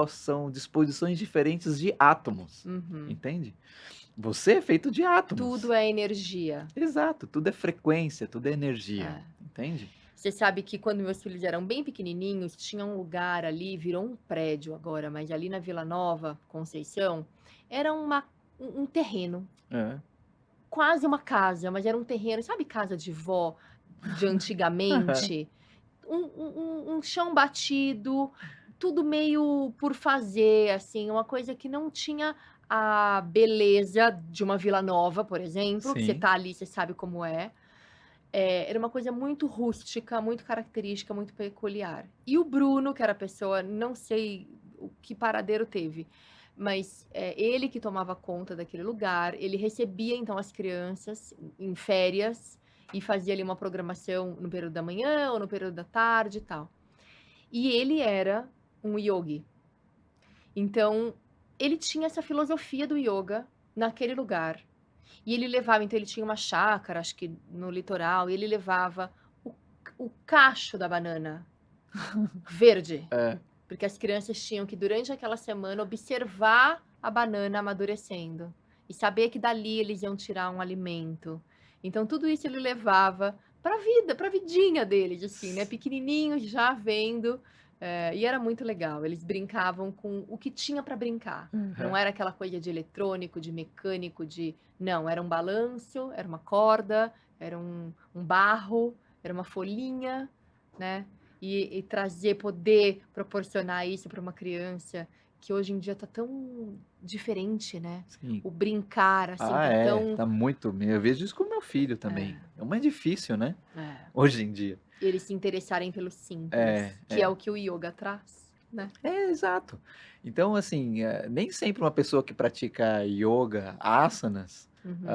são disposições diferentes de átomos, Uhum. entende? Você é feito de Tudo átomos. é energia. Exato, tudo é frequência, tudo é energia, É. entende? Você sabe que quando meus filhos eram bem pequenininhos, tinha um lugar ali, virou um prédio agora, mas ali na Vila Nova, Conceição, era um terreno, É. quase uma casa, mas era um terreno, sabe casa de vó de antigamente? Um chão batido, tudo meio por fazer, assim, uma coisa que não tinha a beleza de uma Vila Nova, por exemplo, que você Sim. tá ali, você sabe como é. Era uma coisa muito rústica, muito característica, muito peculiar. E o Bruno, que era a pessoa, não sei o que paradeiro teve, mas ele que tomava conta daquele lugar, ele recebia então as crianças em férias e fazia ali uma programação no período da manhã ou no período da tarde e tal. E ele era um yogi. Então, ele tinha essa filosofia do yoga naquele lugar. E ele levava, então ele tinha uma chácara, acho que no litoral, e ele levava o, o cacho da banana verde, É. porque as crianças tinham que, durante aquela semana, observar a banana amadurecendo e saber que dali eles iam tirar um alimento. Então, tudo isso ele levava para a vida, para a vidinha deles, assim, né? Pequenininhos já vendo. E era muito legal. Eles brincavam com o que tinha para brincar. Não Uhum. era aquela coisa de eletrônico, de mecânico, de. Não, era um balanço, era uma corda, era um barro, era uma folhinha, né? E trazer, poder proporcionar isso para uma criança que hoje em dia tá tão diferente, né? Sim. O brincar, assim, tá tão. Tá muito. Eu vejo isso com meu filho também. É, É mais difícil, né? é. Hoje em dia. Eles se interessarem pelo É, simples, que é é. o que o yoga traz, né? Exato. Então, assim, nem sempre uma pessoa que pratica yoga, asanas, Uhum.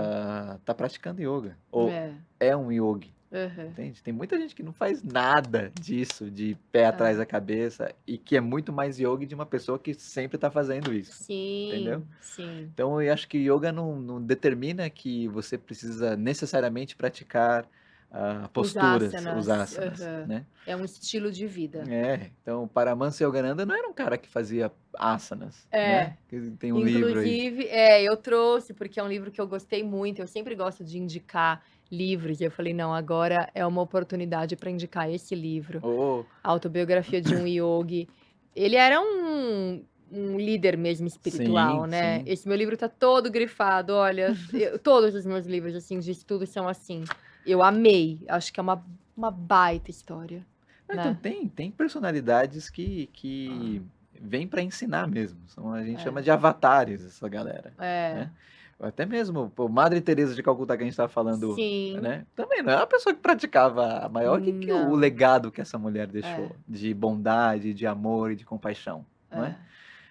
tá praticando yoga. Ou É. é um yogi. Uhum. Entende? Tem muita gente que não faz nada disso, de pé atrás É. da cabeça, e que é muito mais yoga de uma pessoa que sempre está fazendo isso, entendeu? Sim, sim. Então eu acho que yoga não determina que você precisa necessariamente praticar Os posturas, os asanas. asanas, Uhum. né? É um estilo de vida. Então Paramahansa Yogananda não era um cara que fazia asanas, né? É. Tem um livro aí. Inclusive, eu trouxe, porque é um livro que eu gostei muito. Eu sempre gosto de indicar livros. E eu falei, não, agora é uma oportunidade para indicar esse livro. Oh, Autobiografia de um Yogi. Ele era um líder mesmo espiritual, sim, né? sim. Esse meu livro tá todo grifado. Olha, todos os meus livros assim de estudo são assim. Eu amei. Acho que é uma baita história, Então, né? tem personalidades Ah, que vêm para ensinar mesmo. A gente chama é, de avatares essa galera, é, né? Até mesmo, pô, Madre Teresa de Calcutá que a gente estava falando, Sim. né, também não é uma pessoa que praticava a maior que o Não. legado que essa mulher É, deixou, de bondade, de amor e de compaixão, não é?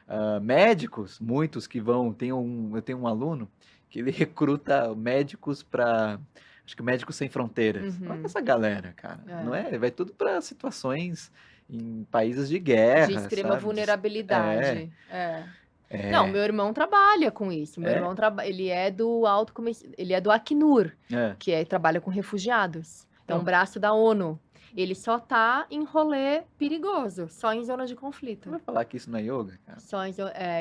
é. Médicos, muitos que vão eu tenho um aluno que ele recruta médicos para acho que Médicos Sem Fronteiras. Olha Uhum. essa galera, cara, não É. é? Vai tudo para situações em países de De guerra, extrema sabe, é, vulnerabilidade. É. Não, é, meu irmão trabalha com isso. Meu é, irmão ele é do Acnur, é. trabalha com refugiados. É um Então, braço da ONU. Ele só tá em rolê perigoso, só em zona de você conflito. vai falar que isso não é yoga, cara?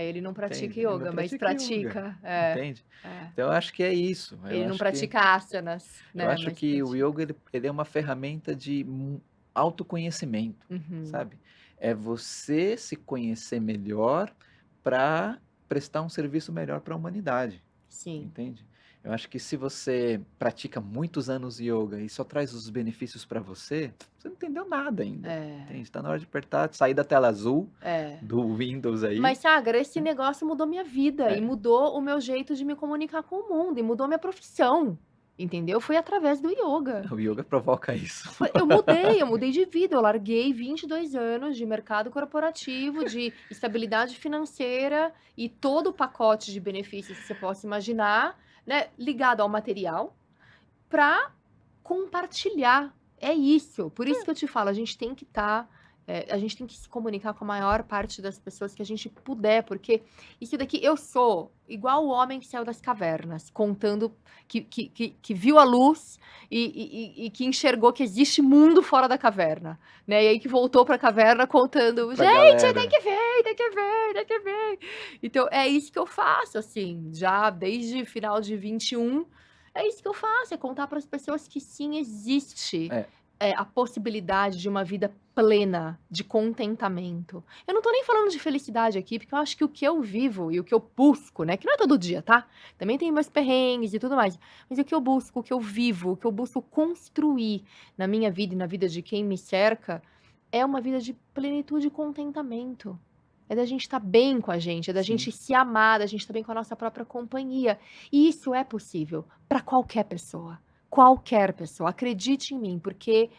Ele não pratica Entende? Ele não yoga, mas pratica yoga, pratica. entende? É. Então eu acho que é isso, Ele não pratica asanas, eu né, acho mas que o pratica. yoga ele é uma ferramenta de autoconhecimento, Uhum. sabe? É você se conhecer melhor para prestar um serviço melhor para a humanidade, Sim. entende? Eu acho que se você pratica muitos anos yoga e só traz os benefícios para você, você não entendeu nada ainda, É, entende? Está na hora de apertar, sair da tela azul é. do Windows aí, Mas, Sagra, esse né? negócio mudou minha vida e É, mudou o meu jeito de me comunicar com o mundo e mudou minha profissão, entendeu? Foi através do ioga. o yoga provoca isso. Eu mudei de vida, eu larguei 22 anos de mercado corporativo, de estabilidade financeira e todo o pacote de benefícios que você possa imaginar, né, ligado ao material, para compartilhar. É isso. Por isso que eu te falo, a gente tem que se comunicar com a maior parte das pessoas que a gente puder, porque isso daqui eu sou igual o homem que saiu das cavernas, contando que viu a luz e que enxergou que existe mundo fora da caverna, né? E aí que voltou para a caverna contando, Pra gente, tem galera. que ver, tem que ver, tem que ver. Então é isso que eu faço, assim, já desde final de 21. É isso que eu faço, é contar para as pessoas que sim, existe, É, a possibilidade de uma vida plena, de contentamento. Eu não tô nem falando de felicidade aqui, porque eu acho que o que eu vivo e o que eu busco, né, que não é todo dia, tá? Também tem meus perrengues e tudo mais, mas o que eu busco, o que eu vivo, o que eu busco construir na minha vida e na vida de quem me cerca, é uma vida de plenitude e contentamento. É da gente estar bem com a gente, é da sim. gente se amar, da gente estar bem com a nossa própria companhia. E isso é possível para qualquer pessoa. Qualquer pessoa. Acredite em mim, porque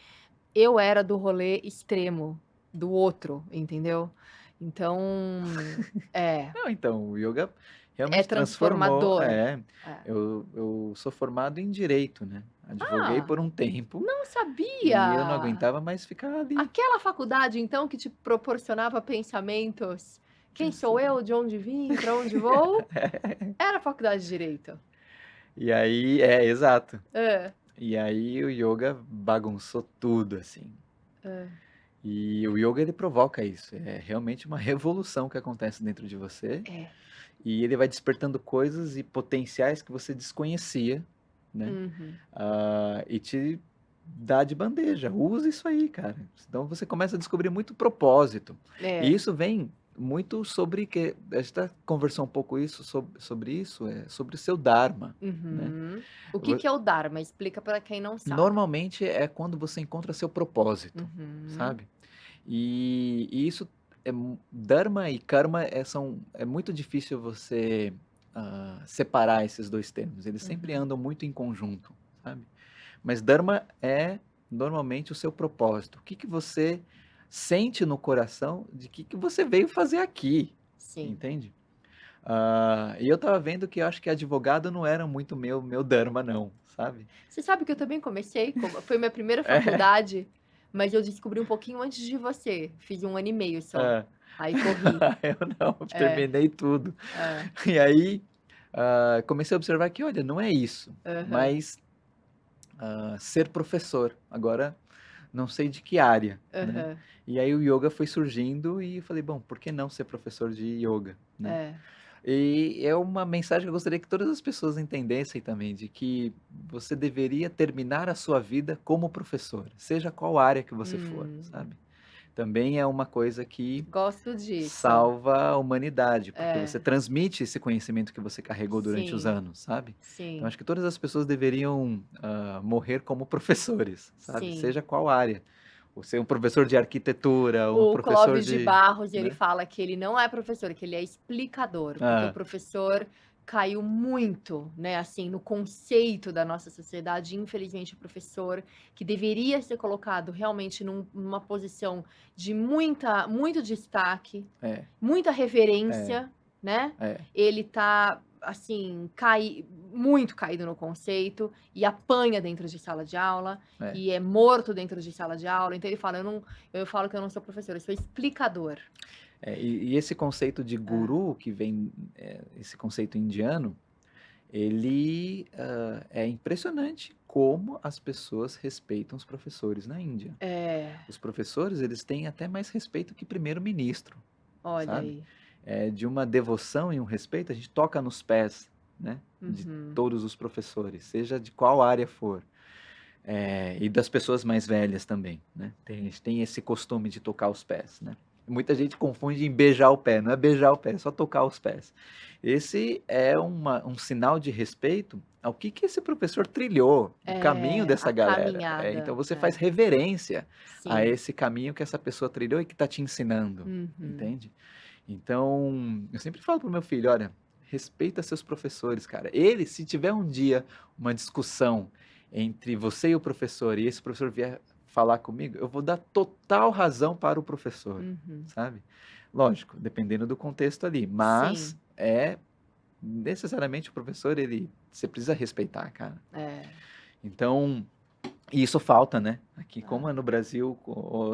eu era do rolê extremo, do outro, entendeu? Então, é, Não, então, o yoga é realmente transformou. transformador. É, É. eu sou formado em direito, né? Advoguei Ah, por um tempo não e eu não sabia! aguentava mais ficar ali. Aquela faculdade, então, que te proporcionava pensamentos. Quem sou eu? De onde vim? Para onde vou? Era a faculdade de Direito. E aí, é, exato. É, E aí o yoga bagunçou tudo, assim. é. E o yoga ele provoca isso. É realmente uma revolução que acontece dentro de você. É. E ele vai despertando coisas e potenciais que você desconhecia, né? Uhum. E te dá de bandeja. Usa isso aí, cara. Então você começa a descobrir muito propósito. E É. isso vem muito sobre que a gente tá conversou um pouco isso sobre isso, sobre o seu dharma, né? Uhum. O que Vo- que é o Dharma? Explica para quem não sabe. Normalmente é quando você encontra seu propósito, Uhum. sabe? E isso dharma e karma é muito difícil você separar esses dois termos. Eles sempre Uhum. andam muito em conjunto, sabe? Mas Dharma é normalmente o seu propósito. O que que você sente no coração de que você veio fazer aqui, Sim. entende? E eu tava vendo que eu acho que advogado não era muito meu Dharma, não, sabe? Você sabe que eu também comecei, foi minha primeira É, faculdade, mas eu descobri um pouquinho antes de você. Fiz 1 ano e meio só. é. Aí corri. Eu não, É, terminei tudo. é. E aí, comecei a observar que, olha, não é isso, Aham, mas ser professor. Agora, não sei de que área, né? aham. E aí o yoga foi surgindo e eu falei, bom, por que não ser professor de yoga, né? É. E é uma mensagem que eu gostaria que todas as pessoas entendessem também, de que você deveria terminar a sua vida como professor, seja qual área que você for, Hum, sabe? Também é uma coisa que gosto disso. salva a humanidade, porque você É, transmite esse conhecimento que você carregou durante os sim, anos, sabe? Então sim, acho que todas as pessoas deveriam morrer como professores, sabe? sim. Seja qual área. Ou ser um professor de arquitetura, um O professor Clóvis de de, Barros, ele né? fala que ele não é professor, que ele é explicador, porque o Ah, professor caiu muito, né, assim, no conceito da nossa sociedade. Infelizmente, o professor, que deveria ser colocado realmente numa posição de muito destaque, É, muita é, reverência, né, é, ele tá, assim, muito caído no conceito e apanha dentro de sala de aula é. e é morto dentro de sala de aula. Então ele fala: eu falo que eu não sou professor, eu sou explicador". E esse conceito de É. guru, que vem, esse conceito indiano, ele é impressionante como as pessoas respeitam os professores na Índia. É, Os professores, eles têm até mais respeito que primeiro-ministro, olha sabe? aí. É de uma devoção e um respeito, a gente toca nos pés, né, de Uhum. todos os professores, seja de qual área for. E das pessoas mais velhas também, né? A gente tem esse costume de tocar os pés, né? Muita gente confunde em beijar o pé, não é beijar o pé, é só tocar os pés. Esse é um sinal de respeito ao que esse professor trilhou, o caminho É, dessa a galera. Então caminhada, você faz é. reverência a Sim. esse caminho que essa pessoa trilhou e que está te ensinando, Uhum. entende? Então, eu sempre falo pro meu filho, olha, respeita seus professores, cara. Ele, se tiver um dia uma discussão entre você e o professor, e esse professor vier falar comigo, eu vou dar total razão para o professor, Uhum. sabe? Lógico, dependendo do contexto ali, mas Sim, necessariamente o professor, ele, você precisa respeitar, cara. é, Então, e isso falta, né? Aqui, como é. é no Brasil,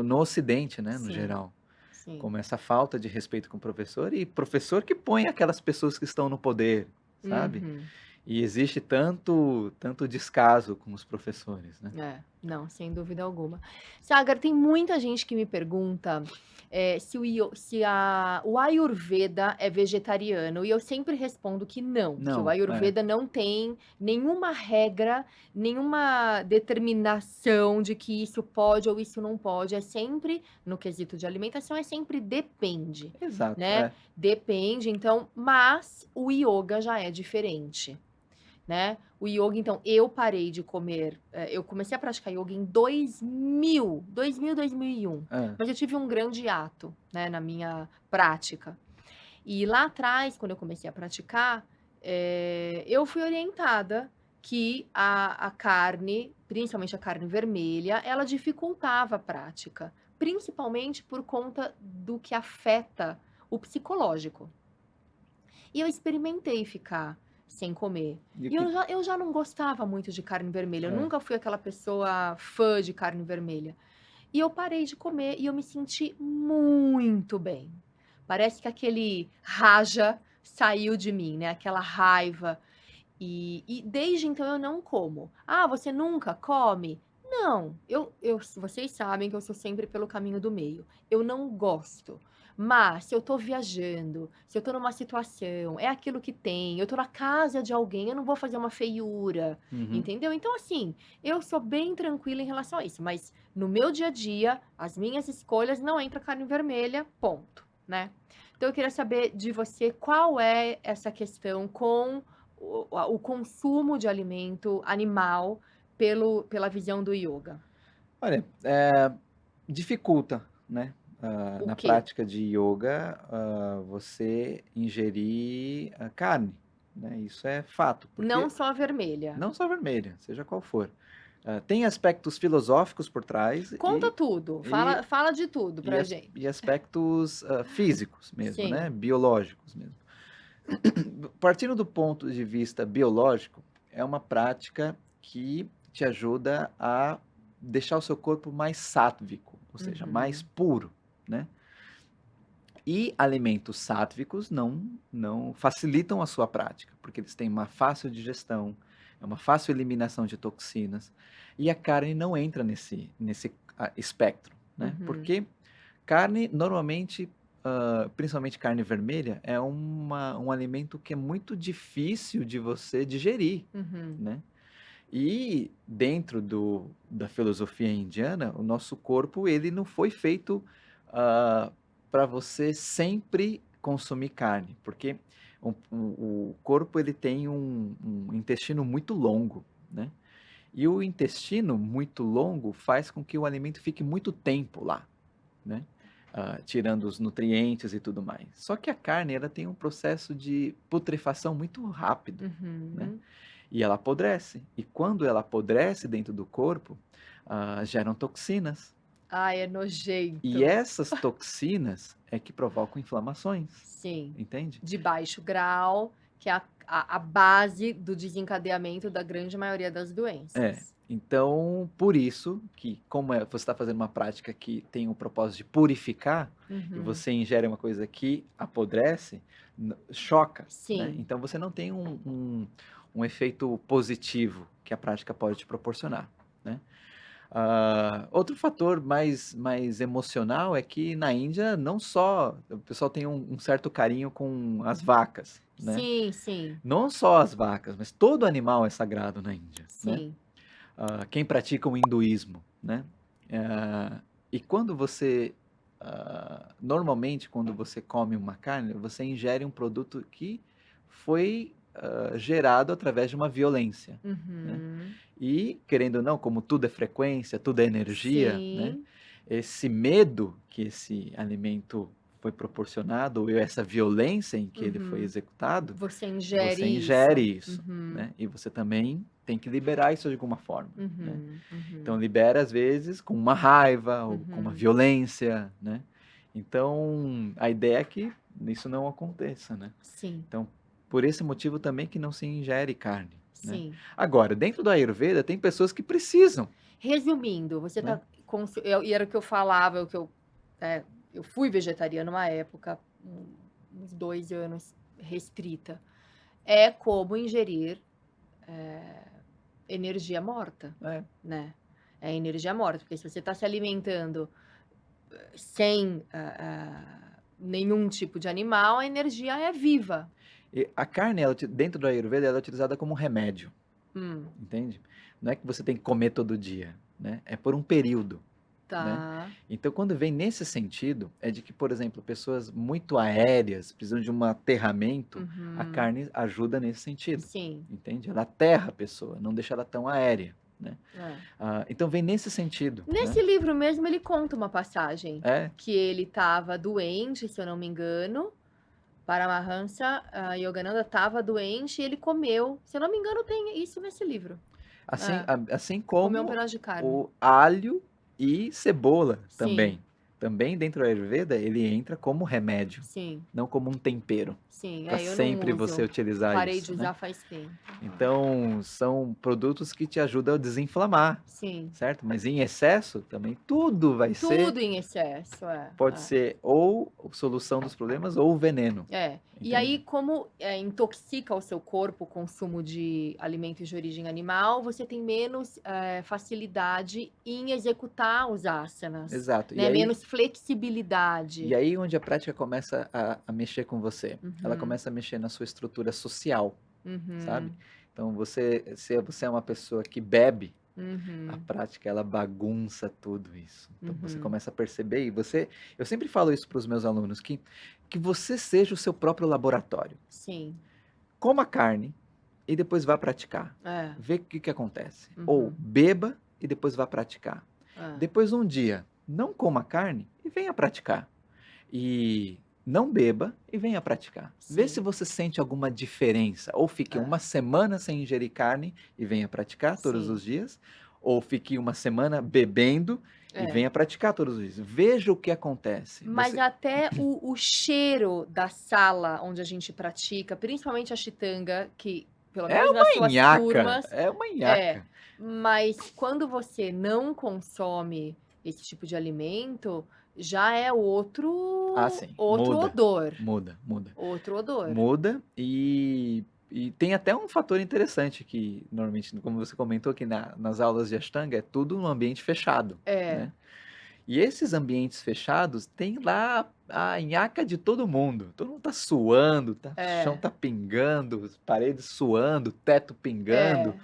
no Ocidente, né, no Sim, geral. sim. Como essa falta de respeito com o professor e professor que põe aquelas pessoas que estão no poder, sabe? Uhum. E existe tanto descaso com os professores, né? É, não, sem dúvida alguma. Sagar, tem muita gente que me pergunta, se o Ayurveda é vegetariano, e eu sempre respondo que o Não, Ayurveda não tem nenhuma regra, nenhuma determinação de que isso pode ou isso não pode. É sempre, no quesito de alimentação, é sempre depende, exato, né? Depende, então, mas o yoga já é diferente. Né. O ioga, então, eu parei de comer, eu comecei a praticar ioga em 2001, é, mas eu tive um grande hiato, né, na minha prática. E lá atrás, quando eu comecei a praticar, eu fui orientada que a carne, principalmente a carne vermelha, ela dificultava a prática, principalmente por conta do que afeta o psicológico. E eu experimentei ficar sem comer. e o E que, eu já não gostava muito de carne vermelha, eu é, nunca fui aquela pessoa fã de carne vermelha. E eu parei de comer e eu me senti muito bem. Parece que aquele raja saiu de mim, né, aquela raiva. E desde então eu não como. "Ah, você nunca come?" Não, vocês sabem que eu sou sempre pelo caminho do meio. Eu não gosto, mas se eu tô viajando, se eu tô numa situação, é aquilo que tem, eu tô na casa de alguém, eu não vou fazer uma feiura, uhum. entendeu? Então, assim, eu sou bem tranquila em relação a isso, mas no meu dia a dia, as minhas escolhas não entra carne vermelha, ponto, né. Então eu queria saber de você qual é essa questão com o consumo de alimento animal pela visão do ioga. Olha, dificulta, né? O Na quê? prática de yoga, você ingerir carne, né? Isso é fato, Não porque só a vermelha. não só vermelha, seja qual for. Tem aspectos filosóficos por trás Conta tudo, e, fala de tudo e, pra as- gente. e aspectos físicos mesmo, né? Sim. Biológicos mesmo. Partindo do ponto de vista biológico, é uma prática que te ajuda a deixar o seu corpo mais sátvico, ou seja, mais Uhum, puro, né? E alimentos sátvicos não facilitam a sua prática, porque eles têm uma fácil digestão, é uma fácil eliminação de toxinas, e a carne não entra nesse espectro, né? uhum, Porque carne, normalmente, principalmente carne vermelha, é um alimento que é muito difícil de você digerir, uhum, né? E dentro da filosofia indiana, o nosso corpo ele não foi feito para você sempre consumir carne, porque o corpo ele tem um intestino muito longo, né? E o intestino muito longo faz com que o alimento fique muito tempo lá, né? tirando os nutrientes e tudo mais. Só que a carne, ela tem um processo de putrefação muito rápido, né? Uhum. E ela apodrece. E quando ela apodrece dentro do corpo, geram toxinas. Ai, é E nojento. essas toxinas é que provocam inflamações, Sim. entende? De baixo grau, que é a base do desencadeamento da grande maioria das doenças. Então, por isso que, como você está fazendo uma prática que tem o propósito de purificar, e Uhum. você ingere uma coisa que apodrece, choca, né? Sim. Então você não tem um efeito positivo que a prática pode te proporcionar, né? Outro fator mais emocional é que na Índia não só o pessoal tem um certo carinho com as vacas, né? Sim, sim, Não só as vacas, mas todo animal é sagrado na Índia, né? sim. Quem pratica o hinduísmo, né? E quando você, normalmente quando você come uma carne, você ingere um produto que foi gerado através de uma violência, né? Uhum. E, querendo ou não, como tudo é frequência, tudo é energia, né? Sim. Esse medo que esse alimento foi proporcionado, ou essa violência em que ele foi Uhum. executado, Você você ingere ingere isso. isso, Uhum. né? E você também tem que liberar isso de alguma forma, né? Uhum. Então Uhum. libera às vezes com uma raiva ou com uma Uhum. violência, né? Então a ideia é que isso não aconteça, né? Sim, Então por esse motivo também que não se ingere carne, né? sim. Agora, dentro do Ayurveda tem pessoas que precisam, Resumindo, você né? tá e era o que eu falava, eu fui vegetariana uma época, uns 2 anos restrita. É como ingerir, energia morta, É, né. É energia morta, porque se você está se alimentando sem, nenhum tipo de animal, a energia é viva. e a carne, dentro do Ayurveda, ela é utilizada como remédio, Hum, entende? Não é que você tem que comer todo dia, né? É por um período, né? tá. Então, quando vem nesse sentido, é de que, por exemplo, pessoas muito aéreas, precisam de um aterramento, a Uhum. carne ajuda nesse sentido, Sim, entende? Ela aterra a pessoa, não deixa ela tão aérea, né? é. Então vem nesse sentido, né? Nesse livro mesmo, ele conta uma passagem É, que ele estava doente, se eu não me engano, Paramahansa, Yogananda estava doente e ele comeu, se eu não me engano, tem isso nesse livro. assim, É, assim comeu um como pedaço de carne. o alho e cebola Sim, também. Também dentro do Ayurveda ele entra como remédio, sim, não como um tempero, sim. para Eu não sempre você uso. utilizar Parei de isso, né? usar faz tempo. Então, são produtos que te ajudam a desinflamar, Sim. certo? Mas em excesso também tudo vai ser, Tudo em excesso, pode ser ou solução dos problemas ou veneno, E aí, entende? como, intoxica o seu corpo o consumo de alimentos de origem animal, você tem menos, facilidade em executar os asanas, Exato. né, menos E flexibilidade. aí onde a prática começa a mexer com você. Ela Uhum, começa a mexer na sua estrutura social, sabe? uhum, Então se você é uma pessoa que bebe, a uhum, prática ela bagunça tudo isso. Então você uhum. começa a perceber e eu sempre falo isso para os meus alunos que você seja o seu próprio laboratório. Sim, Coma carne e depois vá praticar. é, Vê o que acontece. Ou uhum, beba e depois vá praticar. é, Depois um dia, não coma carne e venha praticar. E não beba e venha praticar. Vê se sim, você sente alguma diferença. Ou fique é, uma semana sem ingerir carne e venha praticar todos sim, os dias. Ou fique uma semana bebendo e é. venha praticar todos os dias. Veja o que acontece. Mas até o cheiro da sala onde a gente pratica, principalmente a Xitanga, que pelo É menos nas uma suas nhaca, turmas, é uma é, nhaca. mas quando você não consome esse tipo de alimento, já é outro Sim, outro muda, odor, muda, muda. outro odor. Muda e tem até um fator interessante que, normalmente, como você comentou, que nas aulas de Ashtanga é tudo num ambiente fechado, É, né? E esses ambientes fechados tem lá a nhaca de todo mundo tá suando, o chão é, tá pingando, as paredes suando, o teto pingando.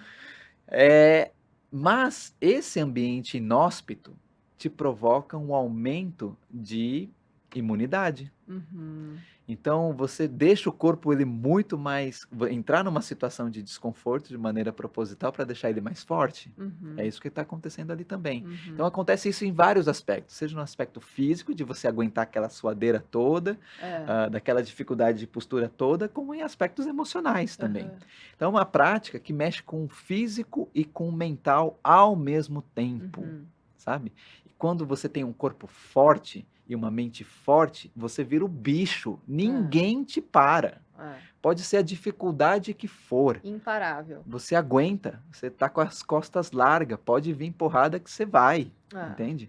é, Mas esse ambiente inóspito te provoca um aumento de Imunidade. Uhum. Então, você deixa o corpo ele muito mais entrar numa situação de desconforto de maneira proposital para deixar ele mais forte. É Uhum. isso que está acontecendo ali também. Então, Uhum. acontece isso em vários aspectos, seja no aspecto físico, de você aguentar aquela suadeira toda, É. daquela dificuldade de postura toda, como em aspectos emocionais também. Aham. Então, é uma prática que mexe com o físico e com o mental ao mesmo tempo, Uhum. sabe? E quando você tem um corpo forte e uma mente forte, você vira o bicho. É. Ninguém te para. É. Pode ser a dificuldade que for. Imparável. Você aguenta. Você tá com as costas largas. Pode vir porrada que você vai. É. Entende?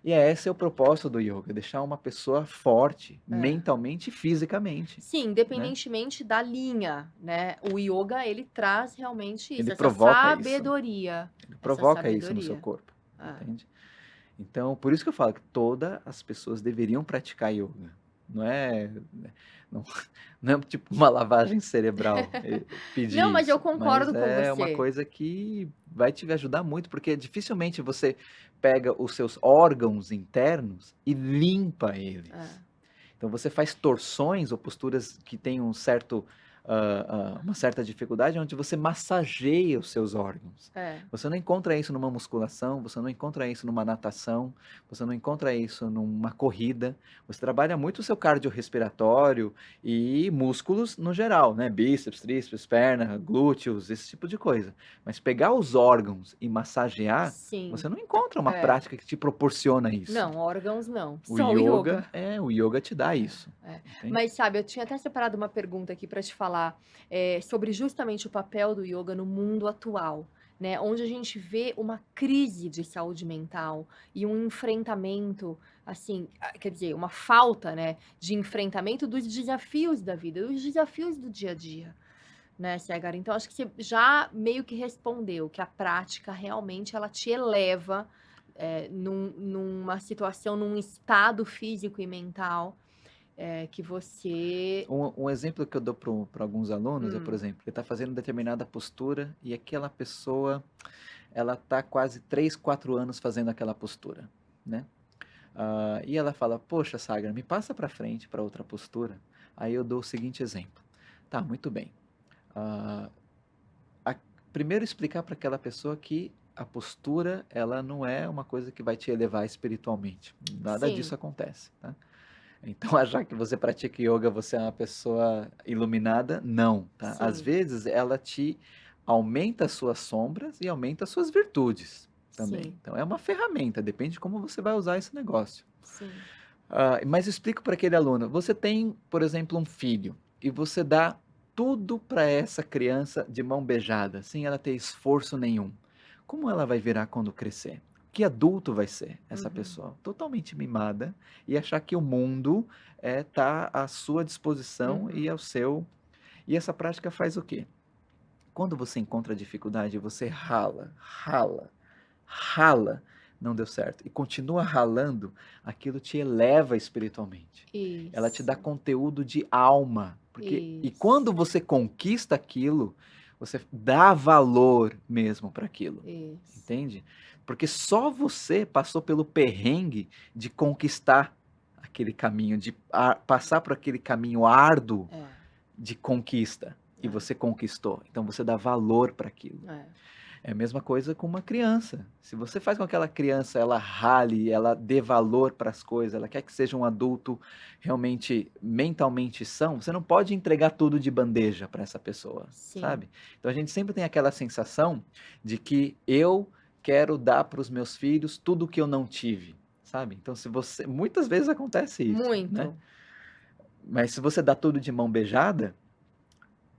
E esse é o propósito do yoga, deixar uma pessoa forte, É. mentalmente e fisicamente, Sim, né? independentemente da linha, né? O yoga, ele traz realmente isso, Ele essa provoca isso. sabedoria. Ele Essa provoca isso no seu sabedoria. corpo, É. entende? Então, por isso que eu falo que todas as pessoas deveriam praticar yoga. Não é, não, não é tipo uma lavagem cerebral Não, pedir mas eu isso, mas concordo com é uma você. coisa que vai te ajudar muito, porque dificilmente você pega os seus órgãos internos e limpa eles. É. Então você faz torções ou posturas que têm uma certa dificuldade, onde você massageia os seus órgãos. É. Você não encontra isso numa musculação, você não encontra isso numa natação, você não encontra isso numa corrida. Você trabalha muito o seu cardiorrespiratório e músculos no geral, né? Bíceps, tríceps, perna, glúteos, esse tipo de coisa. Mas pegar os órgãos e massagear, Sim. você não encontra uma É. prática que te proporciona isso. Não, órgãos não, O só o yoga, yoga. o yoga te dá isso, É. entende? Mas sabe, eu tinha até separado uma pergunta aqui para te falar, sobre justamente o papel do yoga no mundo atual, né, onde a gente vê uma crise de saúde mental e um enfrentamento, assim, quer dizer, uma falta, né, de enfrentamento dos desafios da vida, dos desafios do dia a dia, né, Ségara. Então acho que você já meio que respondeu que a prática realmente ela te eleva, numa situação, num estado físico e mental, que você. Um exemplo que eu dou para alguns alunos é, por Hum. exemplo, ele está fazendo determinada postura e aquela pessoa, ela está quase 3, 4 anos fazendo aquela postura, né? E ela fala, poxa, Sagra, me passa para frente para outra postura. Aí eu dou o seguinte exemplo. Tá, muito bem. Ah, a- Primeiro explicar para aquela pessoa que a postura, ela não é uma coisa que vai te elevar espiritualmente. Nada disso Sim. acontece, tá? Então, achar que você pratica yoga, você é uma pessoa iluminada, não, tá? Às Sim. vezes, ela te aumenta as suas sombras e aumenta as suas virtudes também. Sim. Então, é uma ferramenta, depende de como você vai usar esse negócio. Sim. Mas eu explico para aquele aluno, você tem, por exemplo, um filho, e você dá tudo para essa criança de mão beijada, sem ela ter esforço nenhum. Como ela vai virar quando crescer? Que adulto vai ser essa Uhum. pessoa? Totalmente mimada e achar que o mundo está à sua disposição e Uhum. ao seu. E essa prática faz o quê? Quando você encontra dificuldade, você rala, rala, rala, não deu certo, e continua ralando, aquilo te eleva espiritualmente. Ela te dá Isso. conteúdo de alma, e quando Isso. você conquista aquilo, você dá valor mesmo para aquilo, Isso. entende? Porque só você passou pelo perrengue de conquistar aquele caminho, de passar por aquele caminho árduo É. de conquista, e É. você conquistou. Então você dá valor para aquilo. É. É a mesma coisa com uma criança. Se você faz com que aquela criança ela rale, ela dê valor para as coisas, ela quer que seja um adulto realmente mentalmente são, você não pode entregar tudo de bandeja para essa pessoa, Sim. sabe? Então a gente sempre tem aquela sensação de que eu quero dar para os meus filhos tudo que eu não tive, sabe? Então se você, muitas vezes acontece isso, né? Muito. Mas se você dá tudo de mão beijada,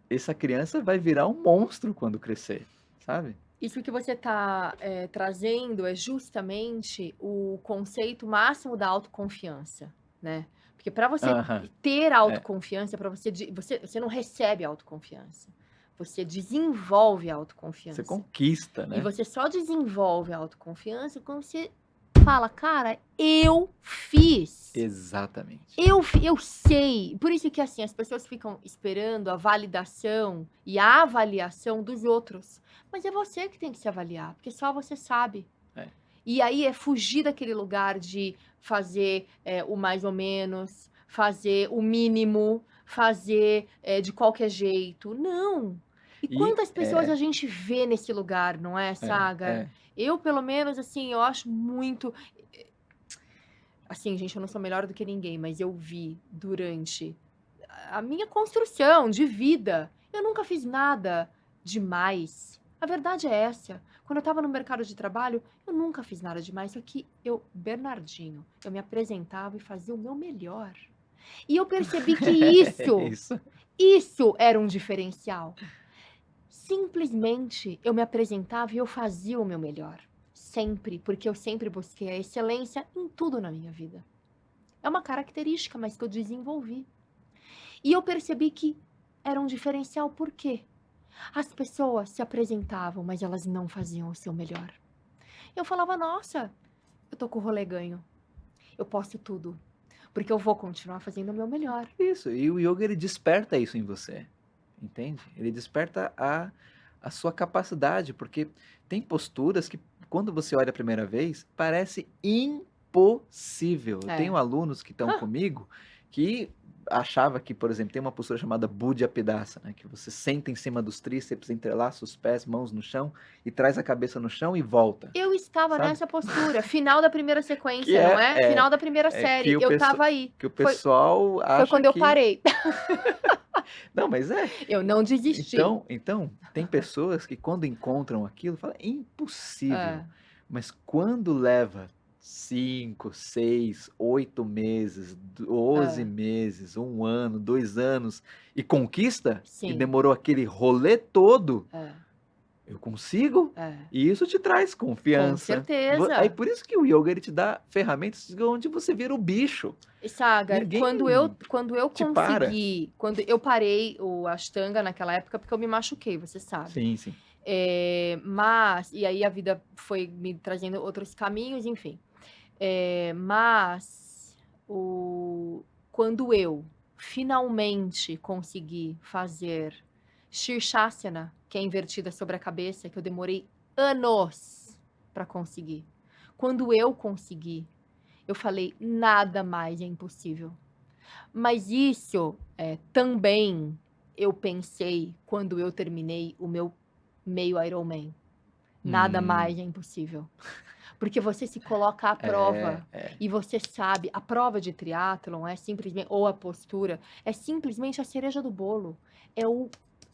essa criança vai virar um monstro quando crescer, sabe? Isso que você está trazendo é justamente o conceito máximo da autoconfiança, né? Porque para você Aham, ter é. autoconfiança, para você não recebe autoconfiança. Você desenvolve a Você autoconfiança. conquista, E né? você só desenvolve a autoconfiança quando você fala, cara, eu fiz. Exatamente. Eu sei. Por isso que assim, as pessoas ficam esperando a validação e a avaliação dos outros. Mas é você que tem que se avaliar, porque só você sabe. É. E aí é fugir daquele lugar de fazer o mais ou menos, fazer o mínimo, fazer de qualquer jeito. Não! E E quantas pessoas a gente vê nesse lugar, não é, Sagar? é. Eu, pelo menos, assim, eu acho muito. Assim, gente, eu não sou melhor do que ninguém, mas eu vi durante a minha construção de vida. Eu nunca fiz nada demais. A verdade é essa. Quando eu estava no mercado de trabalho, eu nunca fiz nada demais. Só que eu, Bernardinho, eu me apresentava e fazia o meu melhor. E eu percebi que Isso. isso era um diferencial. Simplesmente eu me apresentava e eu fazia o meu melhor. Sempre, porque eu sempre busquei a excelência em tudo na minha vida. É uma característica, mas que eu desenvolvi. E eu percebi que era um diferencial, por quê? As pessoas se apresentavam, mas elas não faziam o seu melhor. Eu falava, nossa, eu tô com o rolê ganho. Eu posso tudo. Porque eu vou continuar fazendo o meu melhor. Isso, e o yoga ele desperta isso em você, entende? Ele desperta a sua capacidade, porque tem posturas que quando você olha a primeira vez, parece impossível. Eu tenho É. alunos que estão comigo que achava que, por exemplo, tem uma postura chamada Buddha Pedasa, né? Que você senta em cima dos tríceps, entrelaça os pés, mãos no chão e traz a cabeça no chão e volta, Eu estava sabe? nessa postura, final da primeira Que sequência, não é? Final da primeira que série, eu tava aí. que o pessoal Foi acha quando eu que... parei. Não, mas é. Eu não desisti. Então, tem pessoas que quando encontram aquilo, falam, é impossível. É, Mas quando leva 5, 6, 8 meses, 12 é, meses, 1 ano, 2 anos, e conquista, e sim, demorou aquele rolê todo, é, eu consigo, é. e isso te traz Com confiança. Aí certeza. por isso que o yoga ele te dá ferramentas onde você vira o bicho. E, Sagar, Ninguém quando eu te para. consegui, quando eu parei o Ashtanga naquela época, porque eu me machuquei, você sabe. Sim, sim. Mas, e aí a vida foi me trazendo outros caminhos, enfim. Mas, quando eu finalmente consegui fazer Shirshasana, que é invertida sobre a cabeça, que eu demorei anos para conseguir. Quando eu consegui, eu falei, nada mais é impossível. Mas isso também eu pensei quando eu terminei o meu meio Ironman. Nada mais é impossível. Porque você se coloca à prova e você sabe, a prova de triatlon é simplesmente, ou a postura, é simplesmente a cereja do bolo. É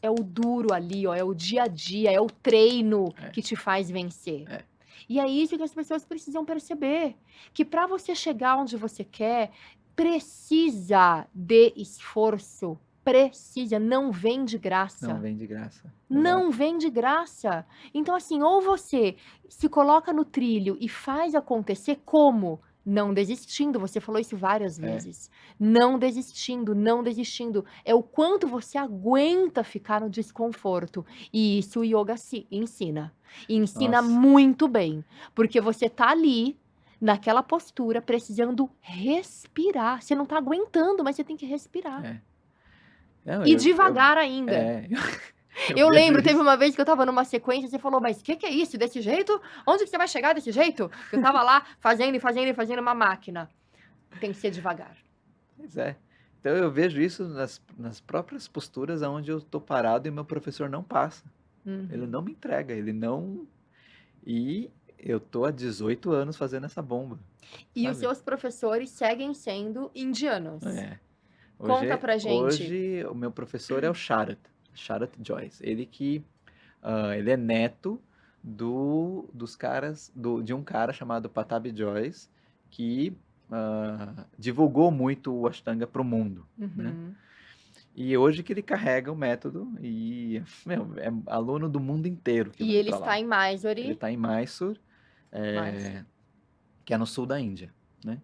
o duro ali, ó, é o dia a dia, é o treino que te faz vencer. E é isso que as pessoas precisam perceber, que para você chegar onde você quer, precisa de esforço, precisa, não vem de graça. Não vem de graça. Não Exato. vem de graça. Então, assim, ou você se coloca no trilho e faz acontecer como? Não desistindo, você falou isso várias vezes. Não desistindo, não desistindo. É o quanto você aguenta ficar no desconforto. E isso o yoga ensina. E ensina Nossa. muito bem. Porque você tá ali, naquela postura, precisando respirar. Você não tá aguentando, mas você tem que respirar. Não, E devagar ainda. Eu vejo lembro, teve isso. uma vez que eu tava numa sequência, você falou, mas o que é isso? Desse jeito? Onde que você vai chegar desse jeito? Eu tava lá fazendo e fazendo e fazendo uma máquina. Tem que ser devagar. Pois é. Então eu vejo isso nas próprias posturas onde eu tô parado e meu professor não passa. Ele Uhum. não me entrega, ele não... E eu tô há 18 anos fazendo essa bomba, E os sabe? seus professores seguem sendo indianos. Conta Hoje, pra gente. hoje o meu professor é o Sharat Joyce. Ele é neto dos caras, de um cara chamado Patabi Joyce, que divulgou muito o Ashtanga para o mundo, né? Uhum. E hoje que ele carrega o método e, é aluno do mundo inteiro que E vai ele para está lá. em Ele Mysore. está em Mysore, Mysore. que é no sul da Índia, né?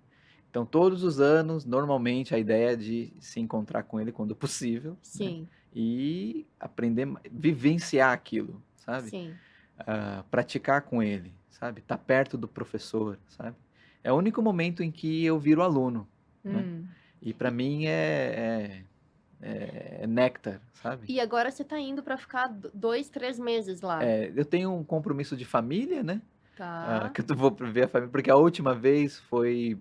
Então, todos os anos, normalmente, a ideia é de se encontrar com ele quando possível, né? Sim, E aprender, vivenciar aquilo, sabe? sim. Praticar com ele, sabe? Estar perto do professor, sabe? É o único momento em que eu viro aluno, né? E para mim é néctar, sabe? E agora você tá indo pra ficar 2, 3 meses lá. Eu tenho um compromisso de família, né? Tá. que eu vou ver a família, porque a última vez foi,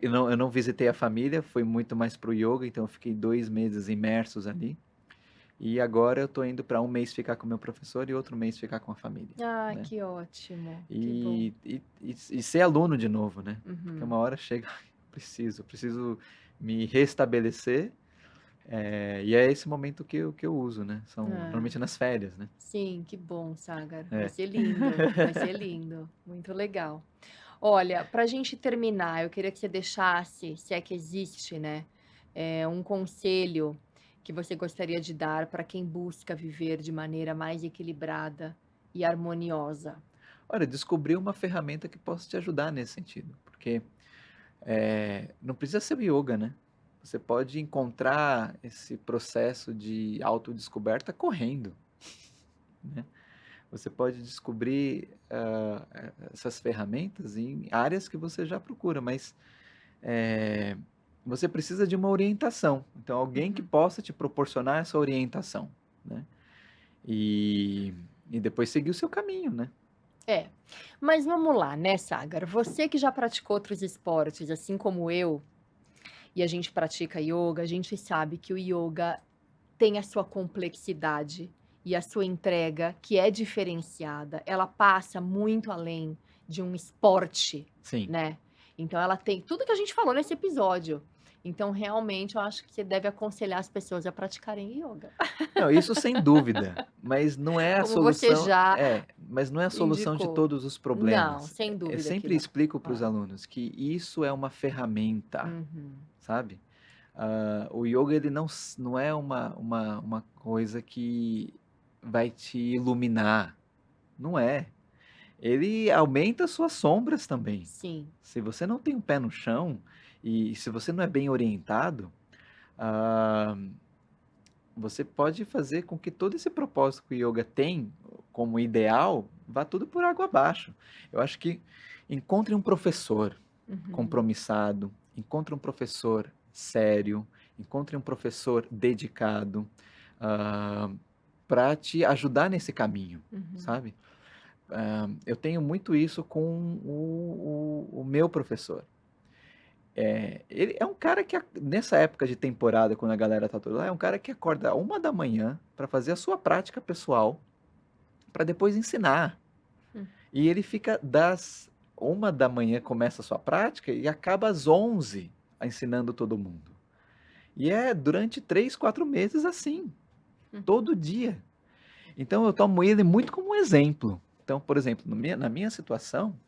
eu não visitei a família, foi muito mais para o yoga, então eu fiquei 2 meses imersos ali. E agora eu tô indo para um mês ficar com o meu professor e outro mês ficar com a família, Ah, né. que ótimo, que bom. E ser aluno de novo, né, porque Uhum. uma hora chega: "Ai, preciso me restabelecer", e é esse momento que eu uso, né, são É. normalmente nas férias, né. Sim, que bom, Sagar. Vai É. ser lindo, vai ser lindo. Muito legal. Olha, para a gente terminar, eu queria que você deixasse, se é que existe, né, um conselho que você gostaria de dar para quem busca viver de maneira mais equilibrada e harmoniosa. Olha, descobri uma ferramenta que possa te ajudar nesse sentido, porque, não precisa ser o ioga, né. Você pode encontrar esse processo de autodescoberta correndo, né. Você pode descobrir, essas ferramentas em áreas que você já procura, mas, eh, você precisa de uma orientação, então alguém que Uhum. possa te proporcionar essa orientação, né. E e depois seguir o seu caminho, né. É, mas vamos lá, né, Sagar, você que já praticou outros esportes, assim como eu, e a gente pratica ioga, a gente sabe que o ioga tem a sua complexidade e a sua entrega, que é diferenciada, ela passa muito além de um esporte, Sim. né. Então ela tem tudo que a gente falou nesse episódio. Então realmente eu acho que você deve aconselhar as pessoas a praticarem ioga, Não, isso sem dúvida, mas não é a como você solução, já mas não é a solução de indicou. todos os Não, problemas. sem Eu dúvida que sempre não. explico para os Ah, alunos que isso é uma ferramenta, uhum, sabe. O yoga ele não é uma coisa que vai te iluminar, não é. Ele aumenta as suas sombras também. sim. Se você não tem um pé no chão, e se você não é bem orientado, ah, você pode fazer com que todo esse propósito que o yoga tem como ideal, vá tudo por água abaixo. Eu acho que encontre um professor Uhum, compromissado, encontre um professor sério, encontre um professor dedicado, para te ajudar nesse caminho, uhum. sabe. Eu tenho muito isso com o meu professor. Ele é um cara que nessa época de temporada, quando a galera tá toda lá, é um cara que acorda 1 da manhã para fazer a sua prática pessoal, para depois ensinar. Hum. E ele fica das 1 da manhã começa a sua prática e acaba às 11 ensinando todo mundo. E é durante 3, 4 meses assim, Hum. todo dia. Então eu tomo ele muito como exemplo. Então, por exemplo, na minha situação,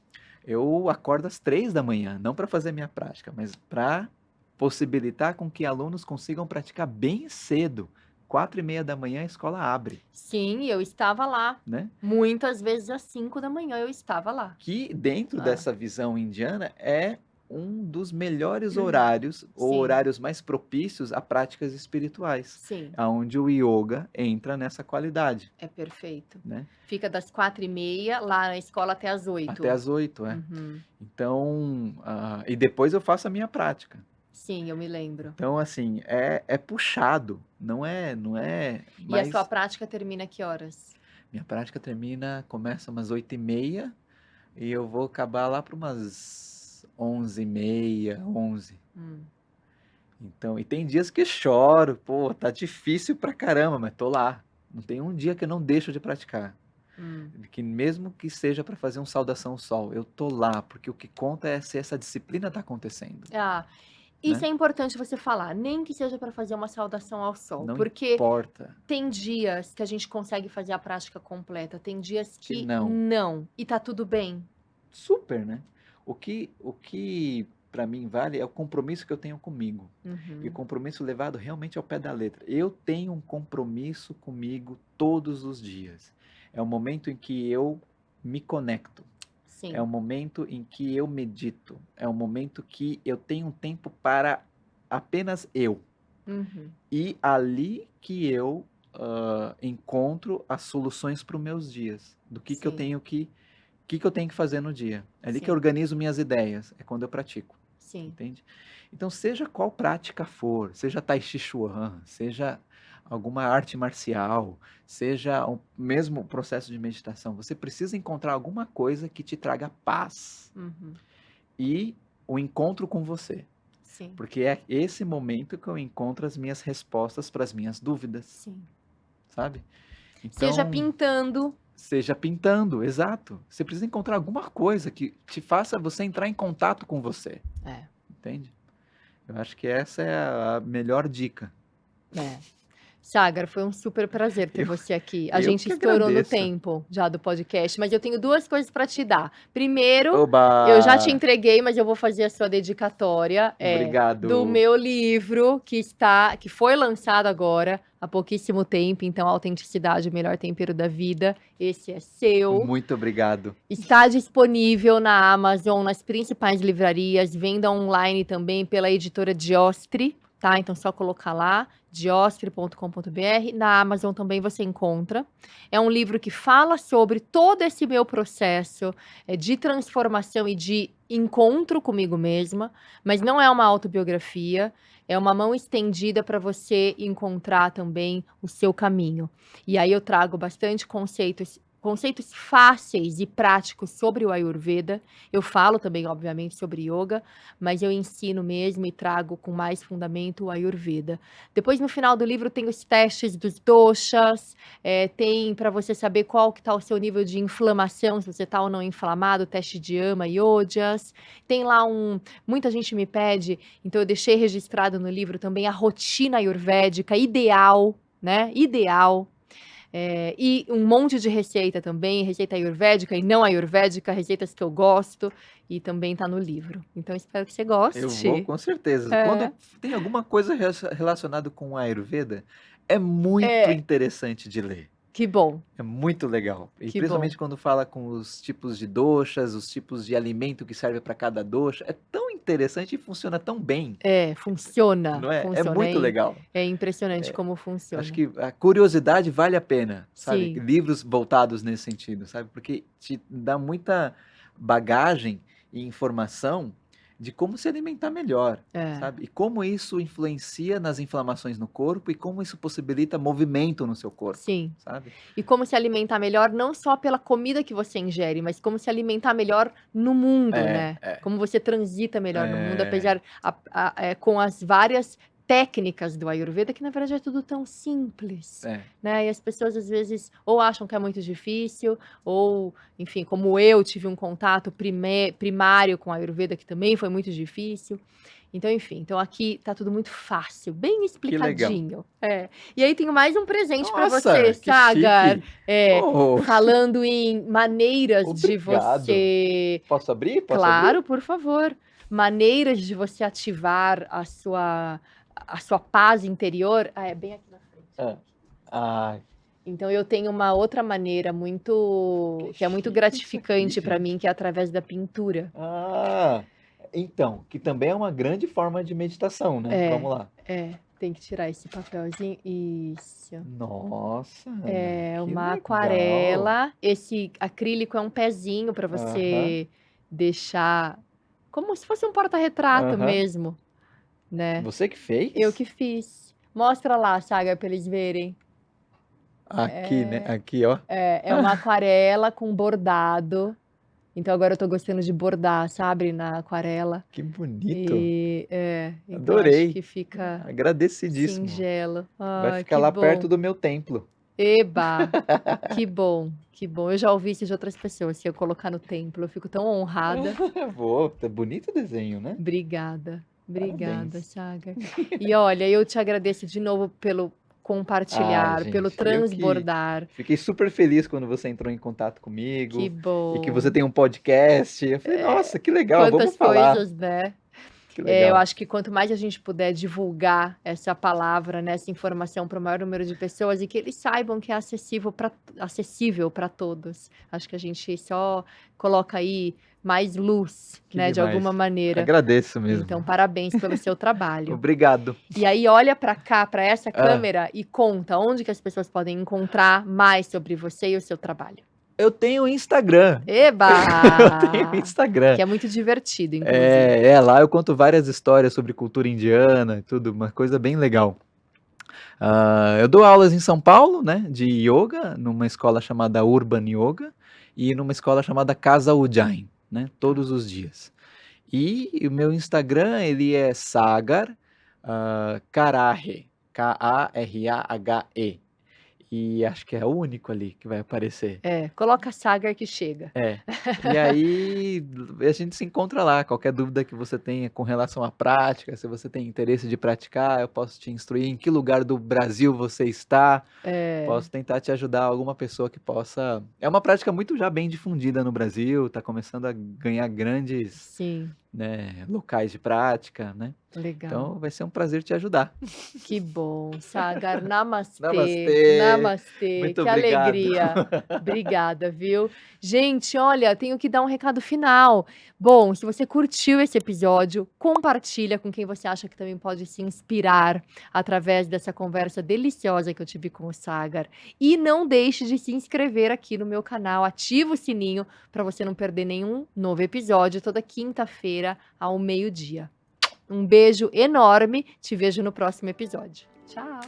eu acordo às 3 da manhã, não para fazer minha prática, mas para possibilitar com que alunos consigam praticar bem cedo. 4:30 da manhã a escola abre, Sim, eu estava lá. né. Muitas vezes às 5 da manhã eu estava lá. Que dentro Hã. dessa visão indiana é um dos melhores horários, ou Sim, horários mais propícios a práticas espirituais, sim, aonde o ioga entra nessa qualidade, é perfeito. né. Fica das 4:30 lá na escola até às Até 8. às 8, é. Uhum. Então, e depois eu faço a minha prática. Sim, eu me lembro. Então, assim, é puxado, não é E a sua mais. prática termina que horas? Minha prática começa umas 8:30 e eu vou acabar lá para umas 11:30, 11. Hum, Então, e tem dias que choro, pô, tá difícil pra caramba, mas tô lá. Não tem um dia que eu não deixo de praticar. hum. Que mesmo que seja para fazer um saudação ao sol, eu tô lá, porque o que conta é se essa disciplina tá acontecendo, Ah, isso né. é importante você falar, nem que seja para fazer uma saudação ao sol, Não porque importa tem dias que a gente consegue fazer a prática completa, tem dias que que não. não, e tá tudo bem. Super, né. O que para mim vale é o compromisso que eu tenho comigo, e o Uhum. compromisso levado realmente ao pé da letra. Eu tenho um compromisso comigo todos os dias. É o momento em que eu me conecto, é o Sim. momento em que eu medito, é o momento que eu tenho um tempo para apenas eu. Uhum. E ali que eu, encontro as soluções para os meus dias, do que eu Sim, tenho que eu tenho que fazer no dia. É ali que eu sim, organizo minhas ideias, é quando eu pratico, sim. entende. Então seja qual prática for, seja Tai Chi Chuan, seja alguma arte marcial, seja o mesmo processo de meditação, você precisa encontrar alguma coisa que te traga paz Uhum. e o encontro com você. Sim, Porque é esse momento que eu encontro as minhas respostas para as minhas dúvidas, sim. sabe? Seja Então, pintando. seja pintando, exato. Você precisa encontrar alguma coisa que te faça você entrar em contato com você, É, entende? Eu acho que essa é a melhor dica. é. Sagar, foi um super prazer ter Eu, você aqui. A eu gente que estourou no agradeço. tempo já do podcast, mas eu tenho duas coisas para te dar. Primeiro, eu já te Oba! entreguei, mas eu vou fazer a sua dedicatória, do Obrigado. meu livro que foi lançado agora há pouquíssimo tempo, então Autenticidade, o Melhor Tempero da Vida. Esse é seu. Muito obrigado. Está disponível na Amazon, nas principais livrarias, venda online também pela editora Diostre, tá? Então só colocar lá, diostre.com.br. Na Amazon também você encontra. É um livro que fala sobre todo esse meu processo de transformação e de encontro comigo mesma, mas não é uma autobiografia, é uma mão estendida para você encontrar também o seu caminho. E aí eu trago bastante conceitos fáceis e práticos sobre o Ayurveda. Eu falo também, obviamente, sobre yoga, mas eu ensino mesmo e trago com mais fundamento o Ayurveda. Depois, no final do livro, tem os testes dos doshas, tem para você saber qual que está o seu nível de inflamação, se você está ou não inflamado, teste de Ama e Ojas. Tem lá muita gente me pede, então eu deixei registrado no livro também a rotina ayurvédica ideal, né? Ideal. E um monte de receita também, receita ayurvédica e não ayurvédica, receitas que eu gosto, e também tá no livro. Então, espero que você Eu vou goste. com certeza. É, Quando tem alguma coisa relacionada com o Ayurveda, é muito é, interessante de ler. que bom, É muito legal. E que bom. principalmente quando fala com os tipos de doshas, os tipos de alimento que serve para cada dosha. É tão interessante e funciona tão bem, Funciona, não é? É funciona. muito legal. É impressionante como Acho funciona. que a curiosidade vale a pena, sabe? Sim, Livros voltados nesse sentido, sabe? Porque te dá muita bagagem e informação de como se alimentar melhor, é. sabe? E como isso influencia nas inflamações no corpo e como isso possibilita movimento no seu corpo, Sim. sabe? E como se alimentar melhor, não só pela comida que você ingere, mas como se alimentar melhor no mundo, né? É, Como você transita melhor no mundo, é, apesar com as várias técnicas do Ayurveda, que na verdade é tudo tão simples, é. né? E as pessoas às vezes ou acham que é muito difícil, ou, enfim, como eu tive um contato primário com a Ayurveda, que também foi muito difícil. Então, enfim, então aqui tá tudo muito fácil, bem Que legal. explicadinho. E aí tenho mais um presente para você, Nossa, que Sagar. chique! Oh, Falando em maneiras de obrigado. você. Posso abrir? Posso abrir? Claro, por favor. Maneiras de você ativar a sua paz interior. É bem aqui na frente. Ah, ai, Então eu tenho uma outra maneira que é muito chique isso gratificante aqui, para mim, gente. que é através da pintura. Ah, então, que também é uma grande forma de meditação, né? É, Vamos lá. tem que tirar esse papelzinho. Isso. Nossa, É que uma legal. aquarela. Esse acrílico é um pezinho para Aham, você deixar como se fosse um porta-retrato aham. mesmo, né? Você que Eu fez? que fiz. Mostra lá, Saga, para eles verem. Aqui, né? Aqui, ó. É uma aquarela com bordado. Então agora eu tô gostando de bordar, sabe, na aquarela. Que bonito. Então acho Adorei. que fica Agradecidíssimo. singelo. Vai Ah, ficar que lá perto bom. do meu templo. Eba, que bom, que bom. Eu já ouvi isso de outras pessoas. Se eu colocar no templo, eu fico tão honrada. Vou, tá bonito o desenho, né? Obrigada, obrigada, Parabéns. Saga. E olha, eu te agradeço de novo pelo Ah, compartilhar, pelo gente, eu que transbordar. fiquei super feliz quando você entrou em contato Que comigo e que você bom. tem um podcast. Eu falei, nossa, que legal, vamos Quantas falar. coisas, né? Que Eu legal. acho que quanto mais a gente puder divulgar essa palavra, né, essa informação para o maior número de pessoas e que eles saibam que é acessível para todos, acho que a gente só coloca aí mais luz, Que né, de alguma demais. maneira. Agradeço Então, mesmo. parabéns pelo seu trabalho. Obrigado. E aí, olha para cá, para essa Ah, câmera e conta onde que as pessoas podem encontrar mais sobre você e o seu trabalho. eu tenho Instagram. Eba! Eu tenho Instagram. Que é muito divertido, inclusive. Lá eu conto várias histórias sobre cultura indiana e tudo, uma coisa bem legal. Eu dou aulas em São Paulo, né, de yoga, numa escola chamada Urban Yoga e numa escola chamada Casa Ujjain, né, Tá. todos os dias. E o meu Instagram, ele é Sagar Karahe, Karahe. E acho que é o único ali que vai aparecer. É, coloca Sagar que chega. É. E aí a gente se encontra lá. Qualquer dúvida que você tenha com relação à prática, se você tem interesse de praticar, eu posso te instruir em que lugar do Brasil você está. É, Posso tentar te ajudar, alguma pessoa que possa. É uma prática muito já bem difundida no Brasil, está começando a ganhar grandes, sim, né, locais de prática, né? legal. Então vai ser um prazer te ajudar. Que bom, Sagar, namastê, Namastê! namastê, Muito que obrigado. alegria. Obrigada, viu? Gente, olha, tenho que dar um recado final. Bom, se você curtiu esse episódio, compartilha com quem você acha que também pode se inspirar através dessa conversa deliciosa que eu tive com o Sagar. E não deixe de se inscrever aqui no meu canal, ativa o sininho para você não perder nenhum novo episódio toda quinta-feira ao meio-dia. Um beijo enorme, te vejo no próximo episódio. Tchau!